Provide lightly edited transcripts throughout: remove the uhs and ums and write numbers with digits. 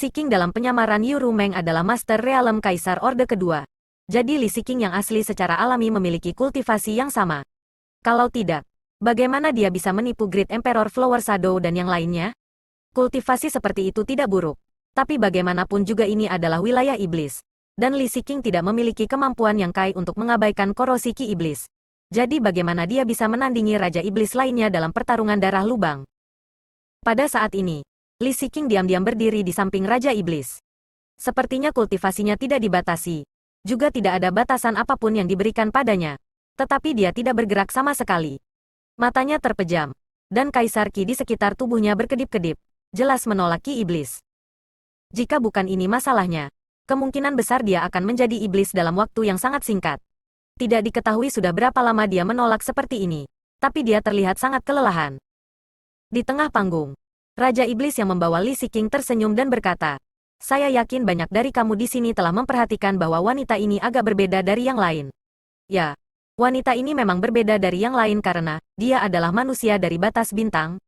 Siking dalam penyamaran Yu Rumeng adalah Master Realem Kaisar Orde Kedua. Jadi Li Siking yang asli secara alami memiliki kultivasi yang sama. Kalau tidak, bagaimana dia bisa menipu Great Emperor Flower Shadow dan yang lainnya? Kultivasi seperti itu tidak buruk. Tapi bagaimanapun juga ini adalah wilayah iblis. Dan Li Siking tidak memiliki kemampuan yang kai untuk mengabaikan korosi ki iblis. Jadi bagaimana dia bisa menandingi Raja Iblis lainnya dalam pertarungan darah lubang? Pada saat ini, Li Siking diam-diam berdiri di samping Raja Iblis. Sepertinya kultivasinya tidak dibatasi. Juga tidak ada batasan apapun yang diberikan padanya. Tetapi dia tidak bergerak sama sekali. Matanya terpejam. Dan Kaisar Ki di sekitar tubuhnya berkedip-kedip. Jelas menolak Ki Iblis. Jika bukan ini masalahnya, kemungkinan besar dia akan menjadi iblis dalam waktu yang sangat singkat. Tidak diketahui sudah berapa lama dia menolak seperti ini. Tapi dia terlihat sangat kelelahan. Di tengah panggung, Raja Iblis yang membawa Li Siking tersenyum dan berkata, "Saya yakin banyak dari kamu di sini telah memperhatikan bahwa wanita ini agak berbeda dari yang lain." Ya, wanita ini memang berbeda dari yang lain karena dia adalah manusia dari batas bintang.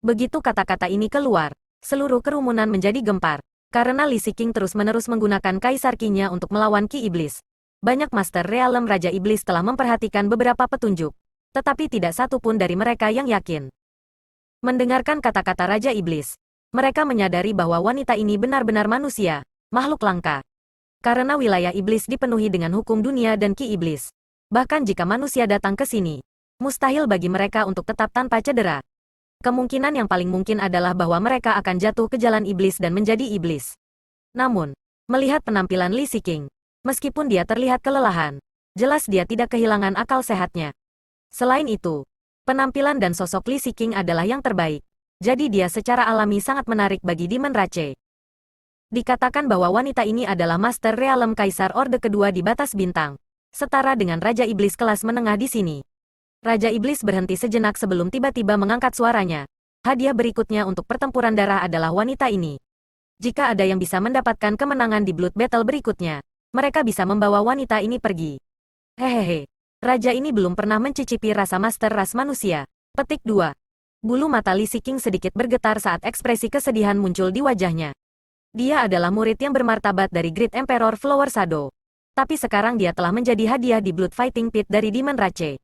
Begitu kata-kata ini keluar, seluruh kerumunan menjadi gempar. Karena Li Siking terus-menerus menggunakan Kaisar Ki-nya untuk melawan Ki Iblis. Banyak Master Realem Raja Iblis telah memperhatikan beberapa petunjuk. Tetapi tidak satu pun dari mereka yang yakin. Mendengarkan kata-kata Raja Iblis, mereka menyadari bahwa wanita ini benar-benar manusia, makhluk langka. Karena wilayah iblis dipenuhi dengan hukum dunia dan ki iblis. Bahkan jika manusia datang ke sini, mustahil bagi mereka untuk tetap tanpa cedera. Kemungkinan yang paling mungkin adalah bahwa mereka akan jatuh ke jalan iblis dan menjadi iblis. Namun, melihat penampilan Li Siking, meskipun dia terlihat kelelahan, jelas dia tidak kehilangan akal sehatnya. Selain itu, penampilan dan sosok Li Siking adalah yang terbaik. Jadi dia secara alami sangat menarik bagi Demon Rache. Dikatakan bahwa wanita ini adalah Master Realem Kaisar Orde Kedua di batas bintang. Setara dengan Raja Iblis kelas menengah di sini. Raja Iblis berhenti sejenak sebelum tiba-tiba mengangkat suaranya. Hadiah berikutnya untuk pertempuran darah adalah wanita ini. Jika ada yang bisa mendapatkan kemenangan di Blood Battle berikutnya, mereka bisa membawa wanita ini pergi. Hehehe. Raja ini belum pernah mencicipi rasa master ras manusia. Petik 2. Bulu mata Li Siking sedikit bergetar saat ekspresi kesedihan muncul di wajahnya. Dia adalah murid yang bermartabat dari Great Emperor Flower Shadow. Tapi sekarang dia telah menjadi hadiah di Blood Fighting Pit dari Demon Rache.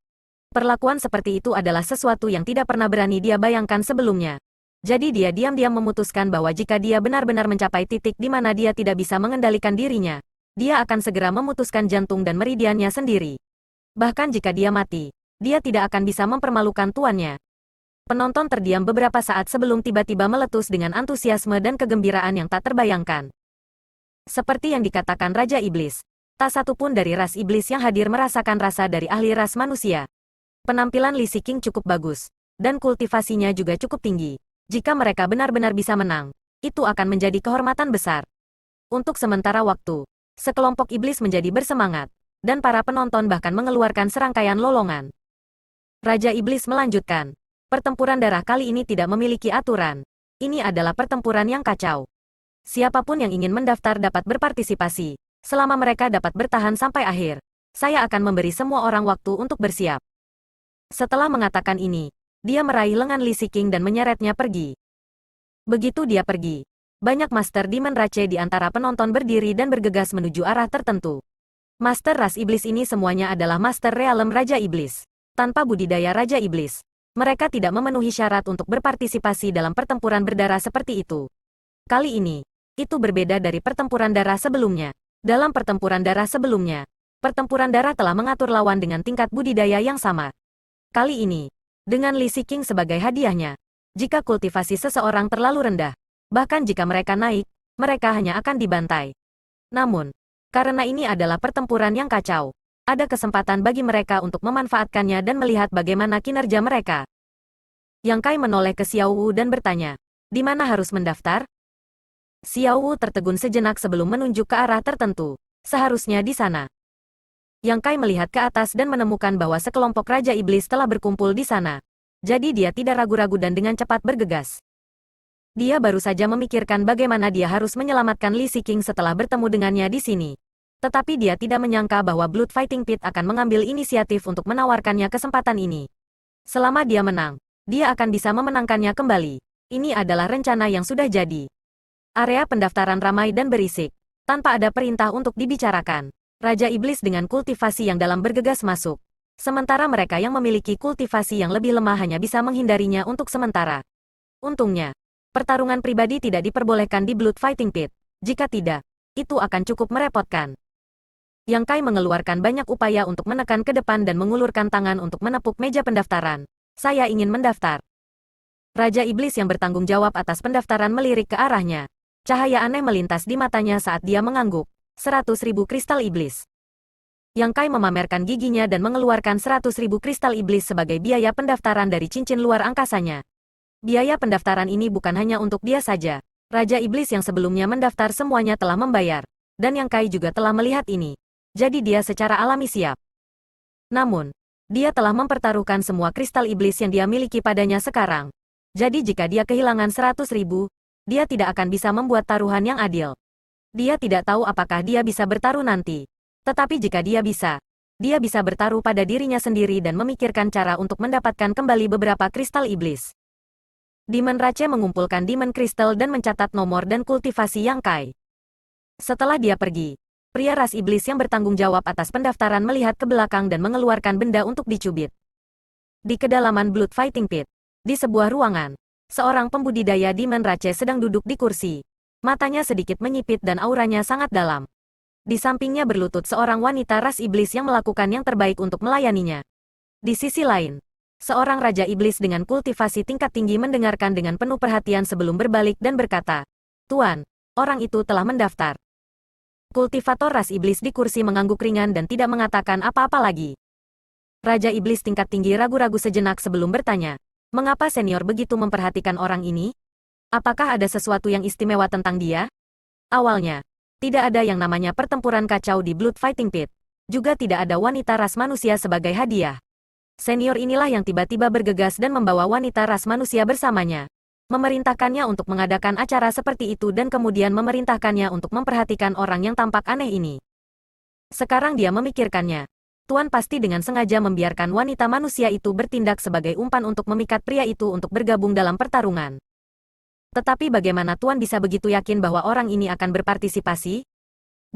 Perlakuan seperti itu adalah sesuatu yang tidak pernah berani dia bayangkan sebelumnya. Jadi dia diam-diam memutuskan bahwa jika dia benar-benar mencapai titik di mana dia tidak bisa mengendalikan dirinya, dia akan segera memutuskan jantung dan meridiannya sendiri. Bahkan jika dia mati, dia tidak akan bisa mempermalukan tuannya. Penonton terdiam beberapa saat sebelum tiba-tiba meletus dengan antusiasme dan kegembiraan yang tak terbayangkan. Seperti yang dikatakan Raja Iblis, tak satu pun dari ras iblis yang hadir merasakan rasa dari ahli ras manusia. Penampilan Li Siking cukup bagus, dan kultivasinya juga cukup tinggi. Jika mereka benar-benar bisa menang, itu akan menjadi kehormatan besar. Untuk sementara waktu, sekelompok iblis menjadi bersemangat, dan para penonton bahkan mengeluarkan serangkaian lolongan. Raja Iblis melanjutkan, pertempuran darah kali ini tidak memiliki aturan. Ini adalah pertempuran yang kacau. Siapapun yang ingin mendaftar dapat berpartisipasi, selama mereka dapat bertahan sampai akhir. Saya akan memberi semua orang waktu untuk bersiap. Setelah mengatakan ini, dia meraih lengan Li Siking dan menyeretnya pergi. Begitu dia pergi, banyak Master Demon Rache di antara penonton berdiri dan bergegas menuju arah tertentu. Master ras iblis ini semuanya adalah Master Realem Raja Iblis. Tanpa budidaya Raja Iblis, mereka tidak memenuhi syarat untuk berpartisipasi dalam pertempuran berdarah seperti itu. Kali ini, itu berbeda dari pertempuran darah sebelumnya. Dalam pertempuran darah sebelumnya, pertempuran darah telah mengatur lawan dengan tingkat budidaya yang sama. Kali ini, dengan Li Siking sebagai hadiahnya, jika kultivasi seseorang terlalu rendah, bahkan jika mereka naik, mereka hanya akan dibantai. Namun, karena ini adalah pertempuran yang kacau, ada kesempatan bagi mereka untuk memanfaatkannya dan melihat bagaimana kinerja mereka. Yang Kai menoleh ke Xiao Wu dan bertanya, "Di mana harus mendaftar?" Xiao Wu tertegun sejenak sebelum menunjuk ke arah tertentu. "Seharusnya di sana." Yang Kai melihat ke atas dan menemukan bahwa sekelompok Raja Iblis telah berkumpul di sana. Jadi dia tidak ragu-ragu dan dengan cepat bergegas. Dia baru saja memikirkan bagaimana dia harus menyelamatkan Li Siking setelah bertemu dengannya di sini. Tetapi dia tidak menyangka bahwa Blood Fighting Pit akan mengambil inisiatif untuk menawarkannya kesempatan ini. Selama dia menang, dia akan bisa memenangkannya kembali. Ini adalah rencana yang sudah jadi. Area pendaftaran ramai dan berisik. Tanpa ada perintah untuk dibicarakan. Raja Iblis dengan kultivasi yang dalam bergegas masuk. Sementara mereka yang memiliki kultivasi yang lebih lemah hanya bisa menghindarinya untuk sementara. Untungnya, pertarungan pribadi tidak diperbolehkan di Blood Fighting Pit. Jika tidak, itu akan cukup merepotkan. Yang Kai mengeluarkan banyak upaya untuk menekan ke depan dan mengulurkan tangan untuk menepuk meja pendaftaran. Saya ingin mendaftar. Raja Iblis yang bertanggung jawab atas pendaftaran melirik ke arahnya. Cahaya aneh melintas di matanya saat dia mengangguk. 100.000 kristal iblis. Yang Kai memamerkan giginya dan mengeluarkan 100.000 kristal iblis sebagai biaya pendaftaran dari cincin luar angkasanya. Biaya pendaftaran ini bukan hanya untuk dia saja. Raja Iblis yang sebelumnya mendaftar semuanya telah membayar. Dan Yang Kai juga telah melihat ini. Jadi dia secara alami siap. Namun, dia telah mempertaruhkan semua kristal iblis yang dia miliki padanya sekarang. Jadi jika dia kehilangan 100.000, dia tidak akan bisa membuat taruhan yang adil. Dia tidak tahu apakah dia bisa bertaruh nanti. Tetapi jika dia bisa bertaruh pada dirinya sendiri dan memikirkan cara untuk mendapatkan kembali beberapa kristal iblis. Demon Rache mengumpulkan Demon Crystal dan mencatat nomor dan kultivasi Yang Kai. Setelah dia pergi, pria ras iblis yang bertanggung jawab atas pendaftaran melihat ke belakang dan mengeluarkan benda untuk dicubit. Di kedalaman Blood Fighting Pit, di sebuah ruangan, seorang pembudidaya Demon Rache sedang duduk di kursi. Matanya sedikit menyipit dan auranya sangat dalam. Di sampingnya berlutut seorang wanita ras iblis yang melakukan yang terbaik untuk melayaninya. Di sisi lain, seorang raja iblis dengan kultivasi tingkat tinggi mendengarkan dengan penuh perhatian sebelum berbalik dan berkata, "Tuan, orang itu telah mendaftar." Kultivator ras iblis di kursi mengangguk ringan dan tidak mengatakan apa-apa lagi. Raja iblis tingkat tinggi ragu-ragu sejenak sebelum bertanya, "Mengapa senior begitu memperhatikan orang ini? Apakah ada sesuatu yang istimewa tentang dia?" Awalnya, tidak ada yang namanya pertempuran kacau di Blood Fighting Pit. Juga tidak ada wanita ras manusia sebagai hadiah. Senior inilah yang tiba-tiba bergegas dan membawa wanita ras manusia bersamanya. Memerintahkannya untuk mengadakan acara seperti itu dan kemudian memerintahkannya untuk memperhatikan orang yang tampak aneh ini. Sekarang dia memikirkannya. Tuan pasti dengan sengaja membiarkan wanita manusia itu bertindak sebagai umpan untuk memikat pria itu untuk bergabung dalam pertarungan. Tetapi bagaimana Tuan bisa begitu yakin bahwa orang ini akan berpartisipasi?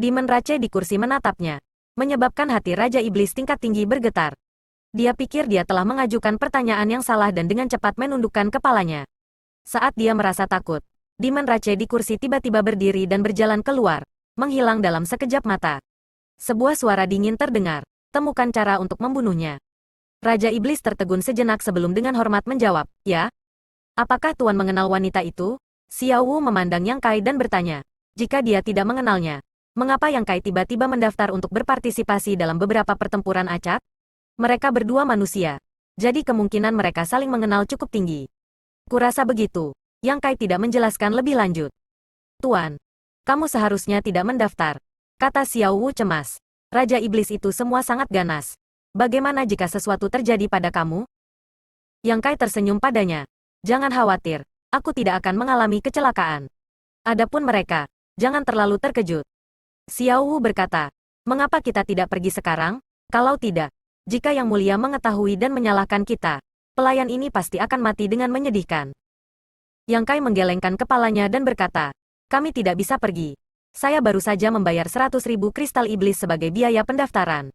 Demon Rache di kursi menatapnya, menyebabkan hati Raja Iblis tingkat tinggi bergetar. Dia pikir dia telah mengajukan pertanyaan yang salah dan dengan cepat menundukkan kepalanya. Saat dia merasa takut, Demon Rache di kursi tiba-tiba berdiri dan berjalan keluar, menghilang dalam sekejap mata. Sebuah suara dingin terdengar, "Temukan cara untuk membunuhnya." Raja Iblis tertegun sejenak sebelum dengan hormat menjawab, "Ya? Apakah Tuan mengenal wanita itu?" Xiao Wu memandang Yang Kai dan bertanya, "Jika dia tidak mengenalnya, mengapa Yang Kai tiba-tiba mendaftar untuk berpartisipasi dalam beberapa pertempuran acak?" Mereka berdua manusia, jadi kemungkinan mereka saling mengenal cukup tinggi. Kurasa begitu. Yang Kai tidak menjelaskan lebih lanjut. "Tuan, kamu seharusnya tidak mendaftar," kata Xiao Wu cemas. "Raja Iblis itu semua sangat ganas. Bagaimana jika sesuatu terjadi pada kamu?" Yang Kai tersenyum padanya. "Jangan khawatir, aku tidak akan mengalami kecelakaan. Adapun mereka, jangan terlalu terkejut." Xiao Wu berkata, "Mengapa kita tidak pergi sekarang? Kalau tidak, jika Yang Mulia mengetahui dan menyalahkan kita, pelayan ini pasti akan mati dengan menyedihkan." Yang Kai menggelengkan kepalanya dan berkata, "Kami tidak bisa pergi. Saya baru saja membayar 100.000 kristal iblis sebagai biaya pendaftaran.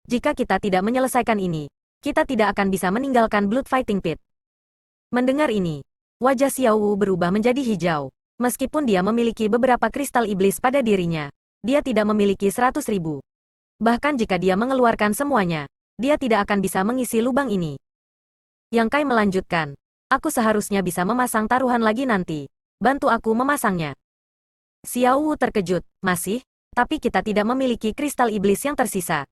Jika kita tidak menyelesaikan ini, kita tidak akan bisa meninggalkan Blood Fighting Pit." Mendengar ini, wajah Xiao Wu berubah menjadi hijau. Meskipun dia memiliki beberapa kristal iblis pada dirinya, dia tidak memiliki 100.000. Bahkan jika dia mengeluarkan semuanya, dia tidak akan bisa mengisi lubang ini. Yang Kai melanjutkan, "Aku seharusnya bisa memasang taruhan lagi nanti. Bantu aku memasangnya." Xiao Wu terkejut, "Masih? Tapi kita tidak memiliki kristal iblis yang tersisa."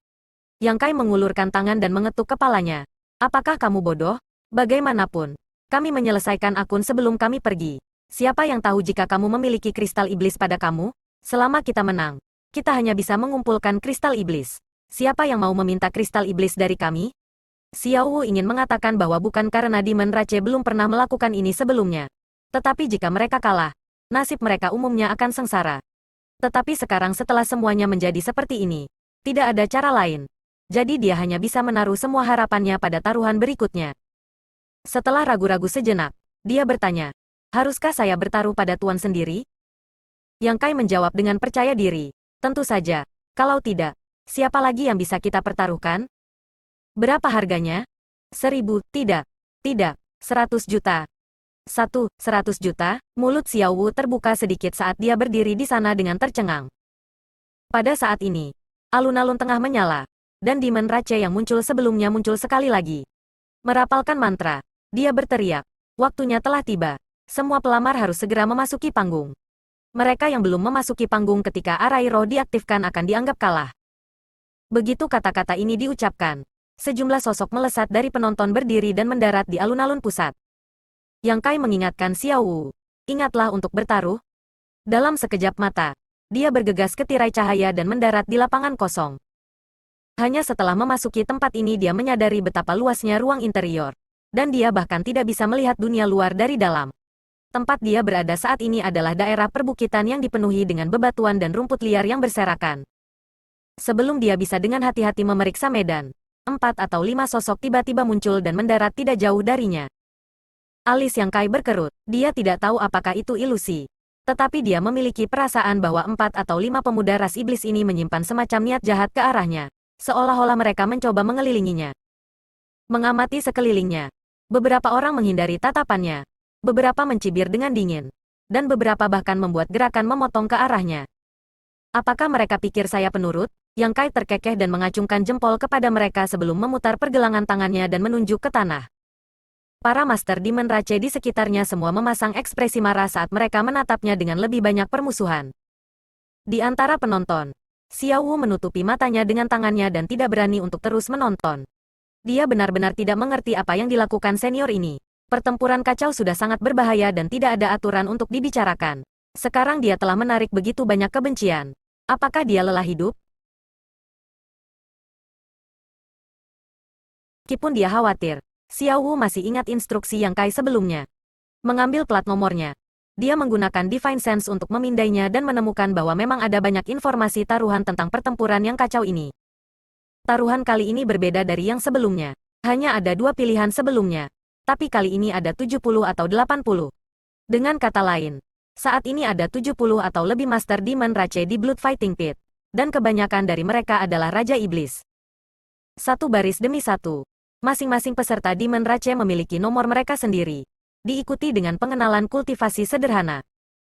Yang Kai mengulurkan tangan dan mengetuk kepalanya. "Apakah kamu bodoh? Bagaimanapun, kami menyelesaikan akun sebelum kami pergi. Siapa yang tahu jika kamu memiliki kristal iblis pada kamu? Selama kita menang, kita hanya bisa mengumpulkan kristal iblis. Siapa yang mau meminta kristal iblis dari kami?" Xiao Wu ingin mengatakan bahwa bukan karena Demon Rache belum pernah melakukan ini sebelumnya. Tetapi jika mereka kalah, nasib mereka umumnya akan sengsara. Tetapi sekarang setelah semuanya menjadi seperti ini, tidak ada cara lain. Jadi dia hanya bisa menaruh semua harapannya pada taruhan berikutnya. Setelah ragu-ragu sejenak, dia bertanya, "Haruskah saya bertaruh pada Tuan sendiri?" Yang Kai menjawab dengan percaya diri. Tentu saja. Kalau tidak, siapa lagi yang bisa kita pertaruhkan? Berapa harganya? 1.000, tidak. Tidak, 100 juta. 100 juta, mulut Xiao Wu terbuka sedikit saat dia berdiri di sana dengan tercengang. Pada saat ini, alun-alun tengah menyala, dan Demon Rache yang muncul sebelumnya muncul sekali lagi. Merapalkan mantra, dia berteriak, waktunya telah tiba. Semua pelamar harus segera memasuki panggung. Mereka yang belum memasuki panggung ketika arai roh diaktifkan akan dianggap kalah. Begitu kata-kata ini diucapkan, sejumlah sosok melesat dari penonton berdiri dan mendarat di alun-alun pusat. Yang Kai mengingatkan Xiao Wu, ingatlah untuk bertaruh. Dalam sekejap mata, dia bergegas ke tirai cahaya dan mendarat di lapangan kosong. Hanya setelah memasuki tempat ini dia menyadari betapa luasnya ruang interior, dan dia bahkan tidak bisa melihat dunia luar dari dalam. Tempat dia berada saat ini adalah daerah perbukitan yang dipenuhi dengan bebatuan dan rumput liar yang berserakan. Sebelum dia bisa dengan hati-hati memeriksa medan, 4 atau 5 sosok tiba-tiba muncul dan mendarat tidak jauh darinya. Alis Yang Kai berkerut, dia tidak tahu apakah itu ilusi. Tetapi dia memiliki perasaan bahwa 4 atau 5 pemuda ras iblis ini menyimpan semacam niat jahat ke arahnya, seolah-olah mereka mencoba mengelilinginya. Mengamati sekelilingnya, beberapa orang menghindari tatapannya, beberapa mencibir dengan dingin, dan beberapa bahkan membuat gerakan memotong ke arahnya. Apakah mereka pikir saya penurut? Yang Kai terkekeh dan mengacungkan jempol kepada mereka sebelum memutar pergelangan tangannya dan menunjuk ke tanah. Para Master Demon Rache di sekitarnya semua memasang ekspresi marah saat mereka menatapnya dengan lebih banyak permusuhan. Di antara penonton, Xiao Wu menutupi matanya dengan tangannya dan tidak berani untuk terus menonton. Dia benar-benar tidak mengerti apa yang dilakukan senior ini. Pertempuran kacau sudah sangat berbahaya dan tidak ada aturan untuk dibicarakan. Sekarang dia telah menarik begitu banyak kebencian. Apakah dia lelah hidup? Meskipun dia khawatir, Xiao Wu masih ingat instruksi Yang Kai sebelumnya. Mengambil plat nomornya. Dia menggunakan Divine Sense untuk memindainya dan menemukan bahwa memang ada banyak informasi taruhan tentang pertempuran yang kacau ini. Taruhan kali ini berbeda dari yang sebelumnya. Hanya ada 2 pilihan sebelumnya. Tapi kali ini ada 70 atau 80. Dengan kata lain, saat ini ada 70 atau lebih Master Demon Rache di Blood Fighting Pit. Dan kebanyakan dari mereka adalah Raja Iblis. Satu baris demi satu. Masing-masing peserta Demon Rache memiliki nomor mereka sendiri. Diikuti dengan pengenalan kultivasi sederhana.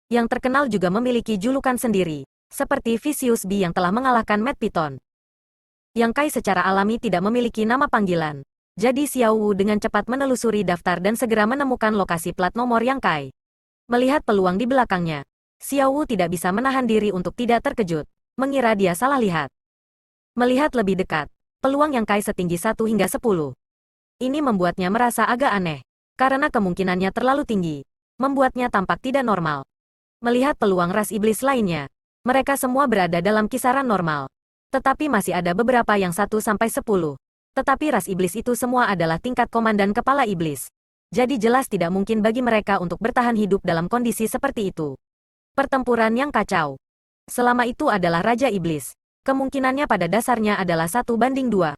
Yang terkenal juga memiliki julukan sendiri, seperti Vicious Bee yang telah mengalahkan Mad Python. Yang Kai secara alami tidak memiliki nama panggilan. Jadi Xiao Wu dengan cepat menelusuri daftar dan segera menemukan lokasi plat nomor Yang Kai. Melihat peluang di belakangnya, Xiao Wu tidak bisa menahan diri untuk tidak terkejut, mengira dia salah lihat. Melihat lebih dekat, peluang Yang Kai setinggi 1 hingga 10. Ini membuatnya merasa agak aneh, karena kemungkinannya terlalu tinggi, membuatnya tampak tidak normal. Melihat peluang ras iblis lainnya, mereka semua berada dalam kisaran normal. Tetapi masih ada beberapa yang 1-10. Tetapi ras iblis itu semua adalah tingkat komandan kepala iblis. Jadi jelas tidak mungkin bagi mereka untuk bertahan hidup dalam kondisi seperti itu. Pertempuran yang kacau. Selama itu adalah Raja Iblis. Kemungkinannya pada dasarnya adalah 1:2.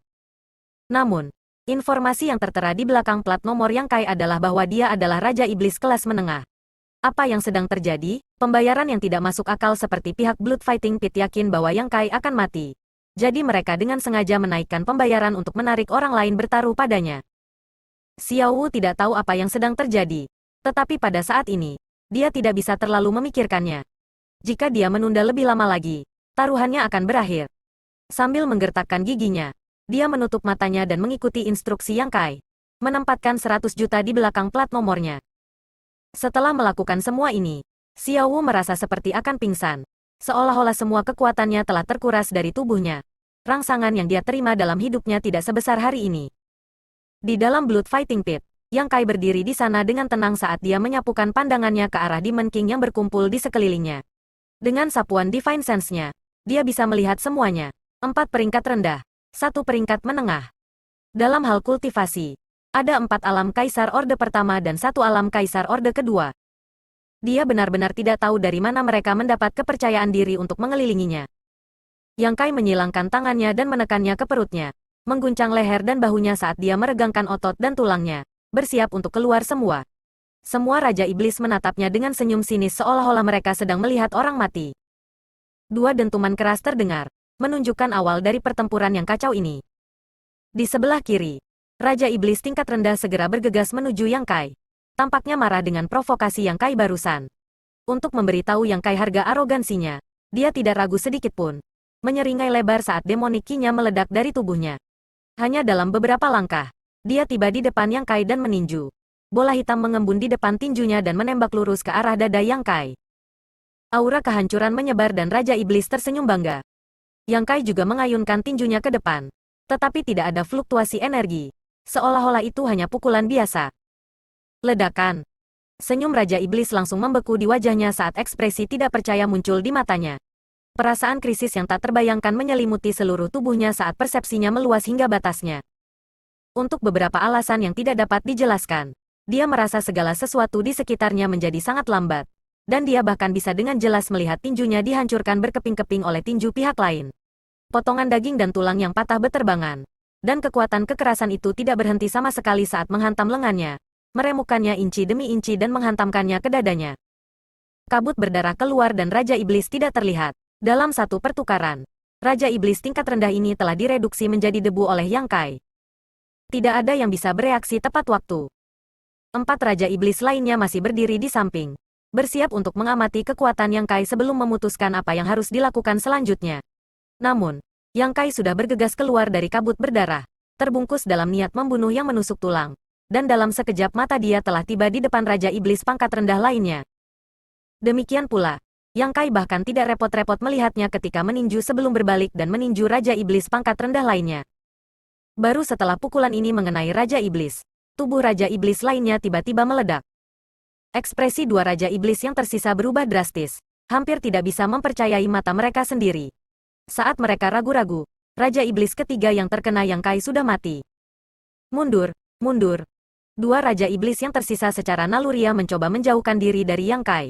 Namun, informasi yang tertera di belakang plat nomor Yang Kai adalah bahwa dia adalah Raja Iblis kelas menengah. Apa yang sedang terjadi? Pembayaran yang tidak masuk akal seperti pihak Blood Fighting Pit yakin bahwa Yang Kai akan mati. Jadi mereka dengan sengaja menaikkan pembayaran untuk menarik orang lain bertaruh padanya. Xiao Wu tidak tahu apa yang sedang terjadi. Tetapi pada saat ini, dia tidak bisa terlalu memikirkannya. Jika dia menunda lebih lama lagi, taruhannya akan berakhir. Sambil menggertakkan giginya, dia menutup matanya dan mengikuti instruksi Yang Kai. Menempatkan 100 juta di belakang plat nomornya. Setelah melakukan semua ini, Xiao Wu merasa seperti akan pingsan. Seolah-olah semua kekuatannya telah terkuras dari tubuhnya. Rangsangan yang dia terima dalam hidupnya tidak sebesar hari ini. Di dalam Blood Fighting Pit, Yang Kai berdiri di sana dengan tenang saat dia menyapukan pandangannya ke arah Demon King yang berkumpul di sekelilingnya. Dengan sapuan Divine Sense-nya, dia bisa melihat semuanya. 4 peringkat rendah, 1 peringkat menengah. Dalam hal kultivasi, ada 4 alam Kaisar Orde pertama dan 1 alam Kaisar Orde kedua. Dia benar-benar tidak tahu dari mana mereka mendapat kepercayaan diri untuk mengelilinginya. Yang Kai menyilangkan tangannya dan menekannya ke perutnya, mengguncang leher dan bahunya saat dia meregangkan otot dan tulangnya, bersiap untuk keluar semua. Semua Raja Iblis menatapnya dengan senyum sinis seolah-olah mereka sedang melihat orang mati. Dua dentuman keras terdengar, menunjukkan awal dari pertempuran yang kacau ini. Di sebelah kiri, Raja Iblis tingkat rendah segera bergegas menuju Yang Kai. Tampaknya marah dengan provokasi Yang Kai barusan. Untuk memberitahu Yang Kai harga arogansinya, dia tidak ragu sedikit pun. Menyeringai lebar saat demonik ki-nya meledak dari tubuhnya. Hanya dalam beberapa langkah, dia tiba di depan Yang Kai dan meninju. Bola hitam mengembun di depan tinjunya dan menembak lurus ke arah dada Yang Kai. Aura kehancuran menyebar dan Raja Iblis tersenyum bangga. Yang Kai juga mengayunkan tinjunya ke depan. Tetapi tidak ada fluktuasi energi. Seolah-olah itu hanya pukulan biasa. Ledakan. Senyum Raja Iblis langsung membeku di wajahnya saat ekspresi tidak percaya muncul di matanya. Perasaan krisis yang tak terbayangkan menyelimuti seluruh tubuhnya saat persepsinya meluas hingga batasnya. Untuk beberapa alasan yang tidak dapat dijelaskan, dia merasa segala sesuatu di sekitarnya menjadi sangat lambat. Dan dia bahkan bisa dengan jelas melihat tinjunya dihancurkan berkeping-keping oleh tinju pihak lain. Potongan daging dan tulang yang patah beterbangan. Dan kekuatan kekerasan itu tidak berhenti sama sekali saat menghantam lengannya. Meremukkannya inci demi inci dan menghantamkannya ke dadanya. Kabut berdarah keluar dan Raja Iblis tidak terlihat. Dalam satu pertukaran, Raja Iblis tingkat rendah ini telah direduksi menjadi debu oleh Yang Kai. Tidak ada yang bisa bereaksi tepat waktu. 4 Raja Iblis lainnya masih berdiri di samping, bersiap untuk mengamati kekuatan Yang Kai sebelum memutuskan apa yang harus dilakukan selanjutnya. Namun, Yang Kai sudah bergegas keluar dari kabut berdarah, terbungkus dalam niat membunuh yang menusuk tulang. Dan dalam sekejap mata dia telah tiba di depan Raja Iblis pangkat rendah lainnya. Demikian pula, Yang Kai bahkan tidak repot-repot melihatnya ketika meninju sebelum berbalik dan meninju Raja Iblis pangkat rendah lainnya. Baru setelah pukulan ini mengenai Raja Iblis, tubuh Raja Iblis lainnya tiba-tiba meledak. Ekspresi dua Raja Iblis yang tersisa berubah drastis, hampir tidak bisa mempercayai mata mereka sendiri. Saat mereka ragu-ragu, Raja Iblis ketiga yang terkena Yang Kai sudah mati. Mundur, mundur. Dua Raja Iblis yang tersisa secara naluriah mencoba menjauhkan diri dari Yang Kai.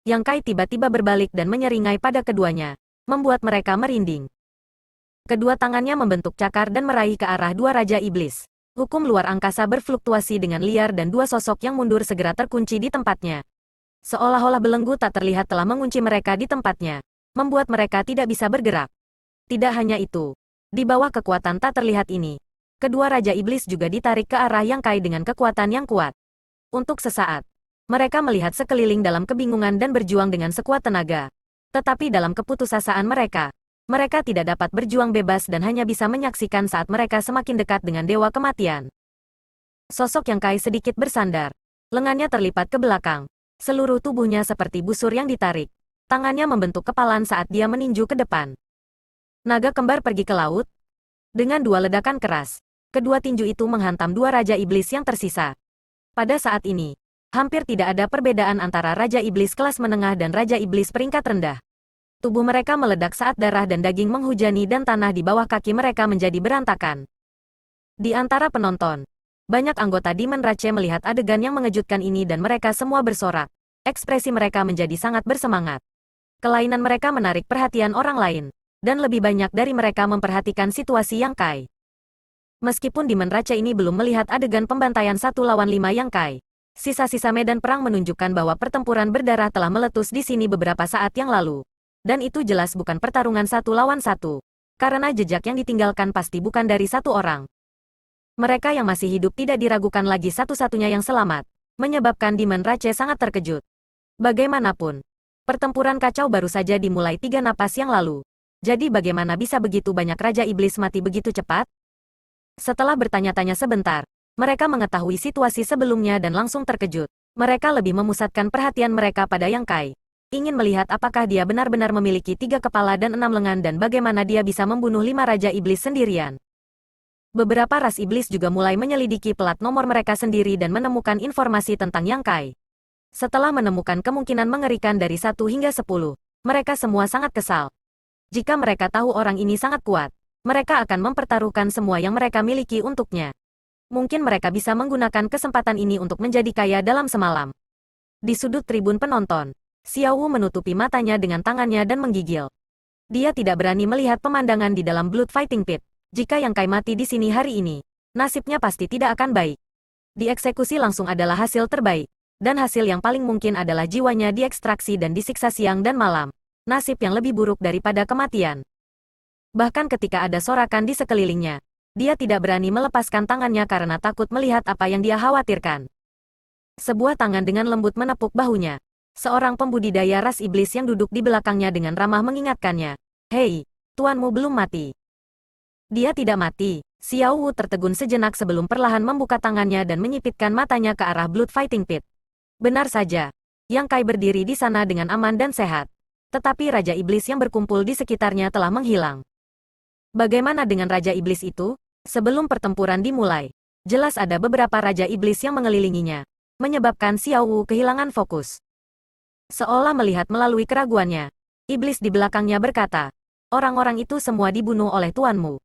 Yang Kai tiba-tiba berbalik dan menyeringai pada keduanya, membuat mereka merinding. Kedua tangannya membentuk cakar dan meraih ke arah dua Raja Iblis. Hukum luar angkasa berfluktuasi dengan liar dan dua sosok yang mundur segera terkunci di tempatnya. Seolah-olah belenggu tak terlihat telah mengunci mereka di tempatnya, membuat mereka tidak bisa bergerak. Tidak hanya itu, di bawah kekuatan tak terlihat ini, kedua Raja Iblis juga ditarik ke arah Yang Kai dengan kekuatan yang kuat. Untuk sesaat, mereka melihat sekeliling dalam kebingungan dan berjuang dengan sekuat tenaga. Tetapi dalam keputusasaan mereka tidak dapat berjuang bebas dan hanya bisa menyaksikan saat mereka semakin dekat dengan Dewa Kematian. Sosok Yang Kai sedikit bersandar. Lengannya terlipat ke belakang. Seluruh tubuhnya seperti busur yang ditarik. Tangannya membentuk kepalan saat dia meninju ke depan. Naga kembar pergi ke laut. Dengan dua ledakan keras, kedua tinju itu menghantam dua Raja Iblis yang tersisa. Pada saat ini, hampir tidak ada perbedaan antara Raja Iblis kelas menengah dan Raja Iblis peringkat rendah. Tubuh mereka meledak saat darah dan daging menghujani dan tanah di bawah kaki mereka menjadi berantakan. Di antara penonton, banyak anggota Demon Rache melihat adegan yang mengejutkan ini dan mereka semua bersorak. Ekspresi mereka menjadi sangat bersemangat. Kelainan mereka menarik perhatian orang lain, dan lebih banyak dari mereka memperhatikan situasi Yang Kai. Meskipun Demon Rache ini belum melihat adegan pembantaian 1 lawan 5 Yang Kai, sisa-sisa medan perang menunjukkan bahwa pertempuran berdarah telah meletus di sini beberapa saat yang lalu. Dan itu jelas bukan pertarungan 1 lawan 1. Karena jejak yang ditinggalkan pasti bukan dari satu orang. Mereka yang masih hidup tidak diragukan lagi satu-satunya yang selamat, menyebabkan Demon Rache sangat terkejut. Bagaimanapun, pertempuran kacau baru saja dimulai 3 napas yang lalu. Jadi bagaimana bisa begitu banyak Raja Iblis mati begitu cepat? Setelah bertanya-tanya sebentar, mereka mengetahui situasi sebelumnya dan langsung terkejut. Mereka lebih memusatkan perhatian mereka pada Yang Kai. Ingin melihat apakah dia benar-benar memiliki 3 kepala dan 6 lengan dan bagaimana dia bisa membunuh 5 Raja Iblis sendirian. Beberapa ras iblis juga mulai menyelidiki plat nomor mereka sendiri dan menemukan informasi tentang Yang Kai. Setelah menemukan kemungkinan mengerikan dari 1 hingga 10, mereka semua sangat kesal. Jika mereka tahu orang ini sangat kuat, mereka akan mempertaruhkan semua yang mereka miliki untuknya. Mungkin mereka bisa menggunakan kesempatan ini untuk menjadi kaya dalam semalam. Di sudut tribun penonton, Xiao Wu menutupi matanya dengan tangannya dan menggigil. Dia tidak berani melihat pemandangan di dalam Blood Fighting Pit. Jika Yang Kai mati di sini hari ini, nasibnya pasti tidak akan baik. Dieksekusi langsung adalah hasil terbaik. Dan hasil yang paling mungkin adalah jiwanya diekstraksi dan disiksa siang dan malam. Nasib yang lebih buruk daripada kematian. Bahkan ketika ada sorakan di sekelilingnya, dia tidak berani melepaskan tangannya karena takut melihat apa yang dia khawatirkan. Sebuah tangan dengan lembut menepuk bahunya. Seorang pembudidaya ras iblis yang duduk di belakangnya dengan ramah mengingatkannya. Hei, tuanmu belum mati. Dia tidak mati. Xiao Wu tertegun sejenak sebelum perlahan membuka tangannya dan menyipitkan matanya ke arah Blood Fighting Pit. Benar saja. Yang Kai berdiri di sana dengan aman dan sehat. Tetapi Raja Iblis yang berkumpul di sekitarnya telah menghilang. Bagaimana dengan Raja Iblis itu? Sebelum pertempuran dimulai, jelas ada beberapa Raja Iblis yang mengelilinginya, menyebabkan Xiao Wu kehilangan fokus. Seolah melihat melalui keraguannya, iblis di belakangnya berkata, orang-orang itu semua dibunuh oleh tuanmu.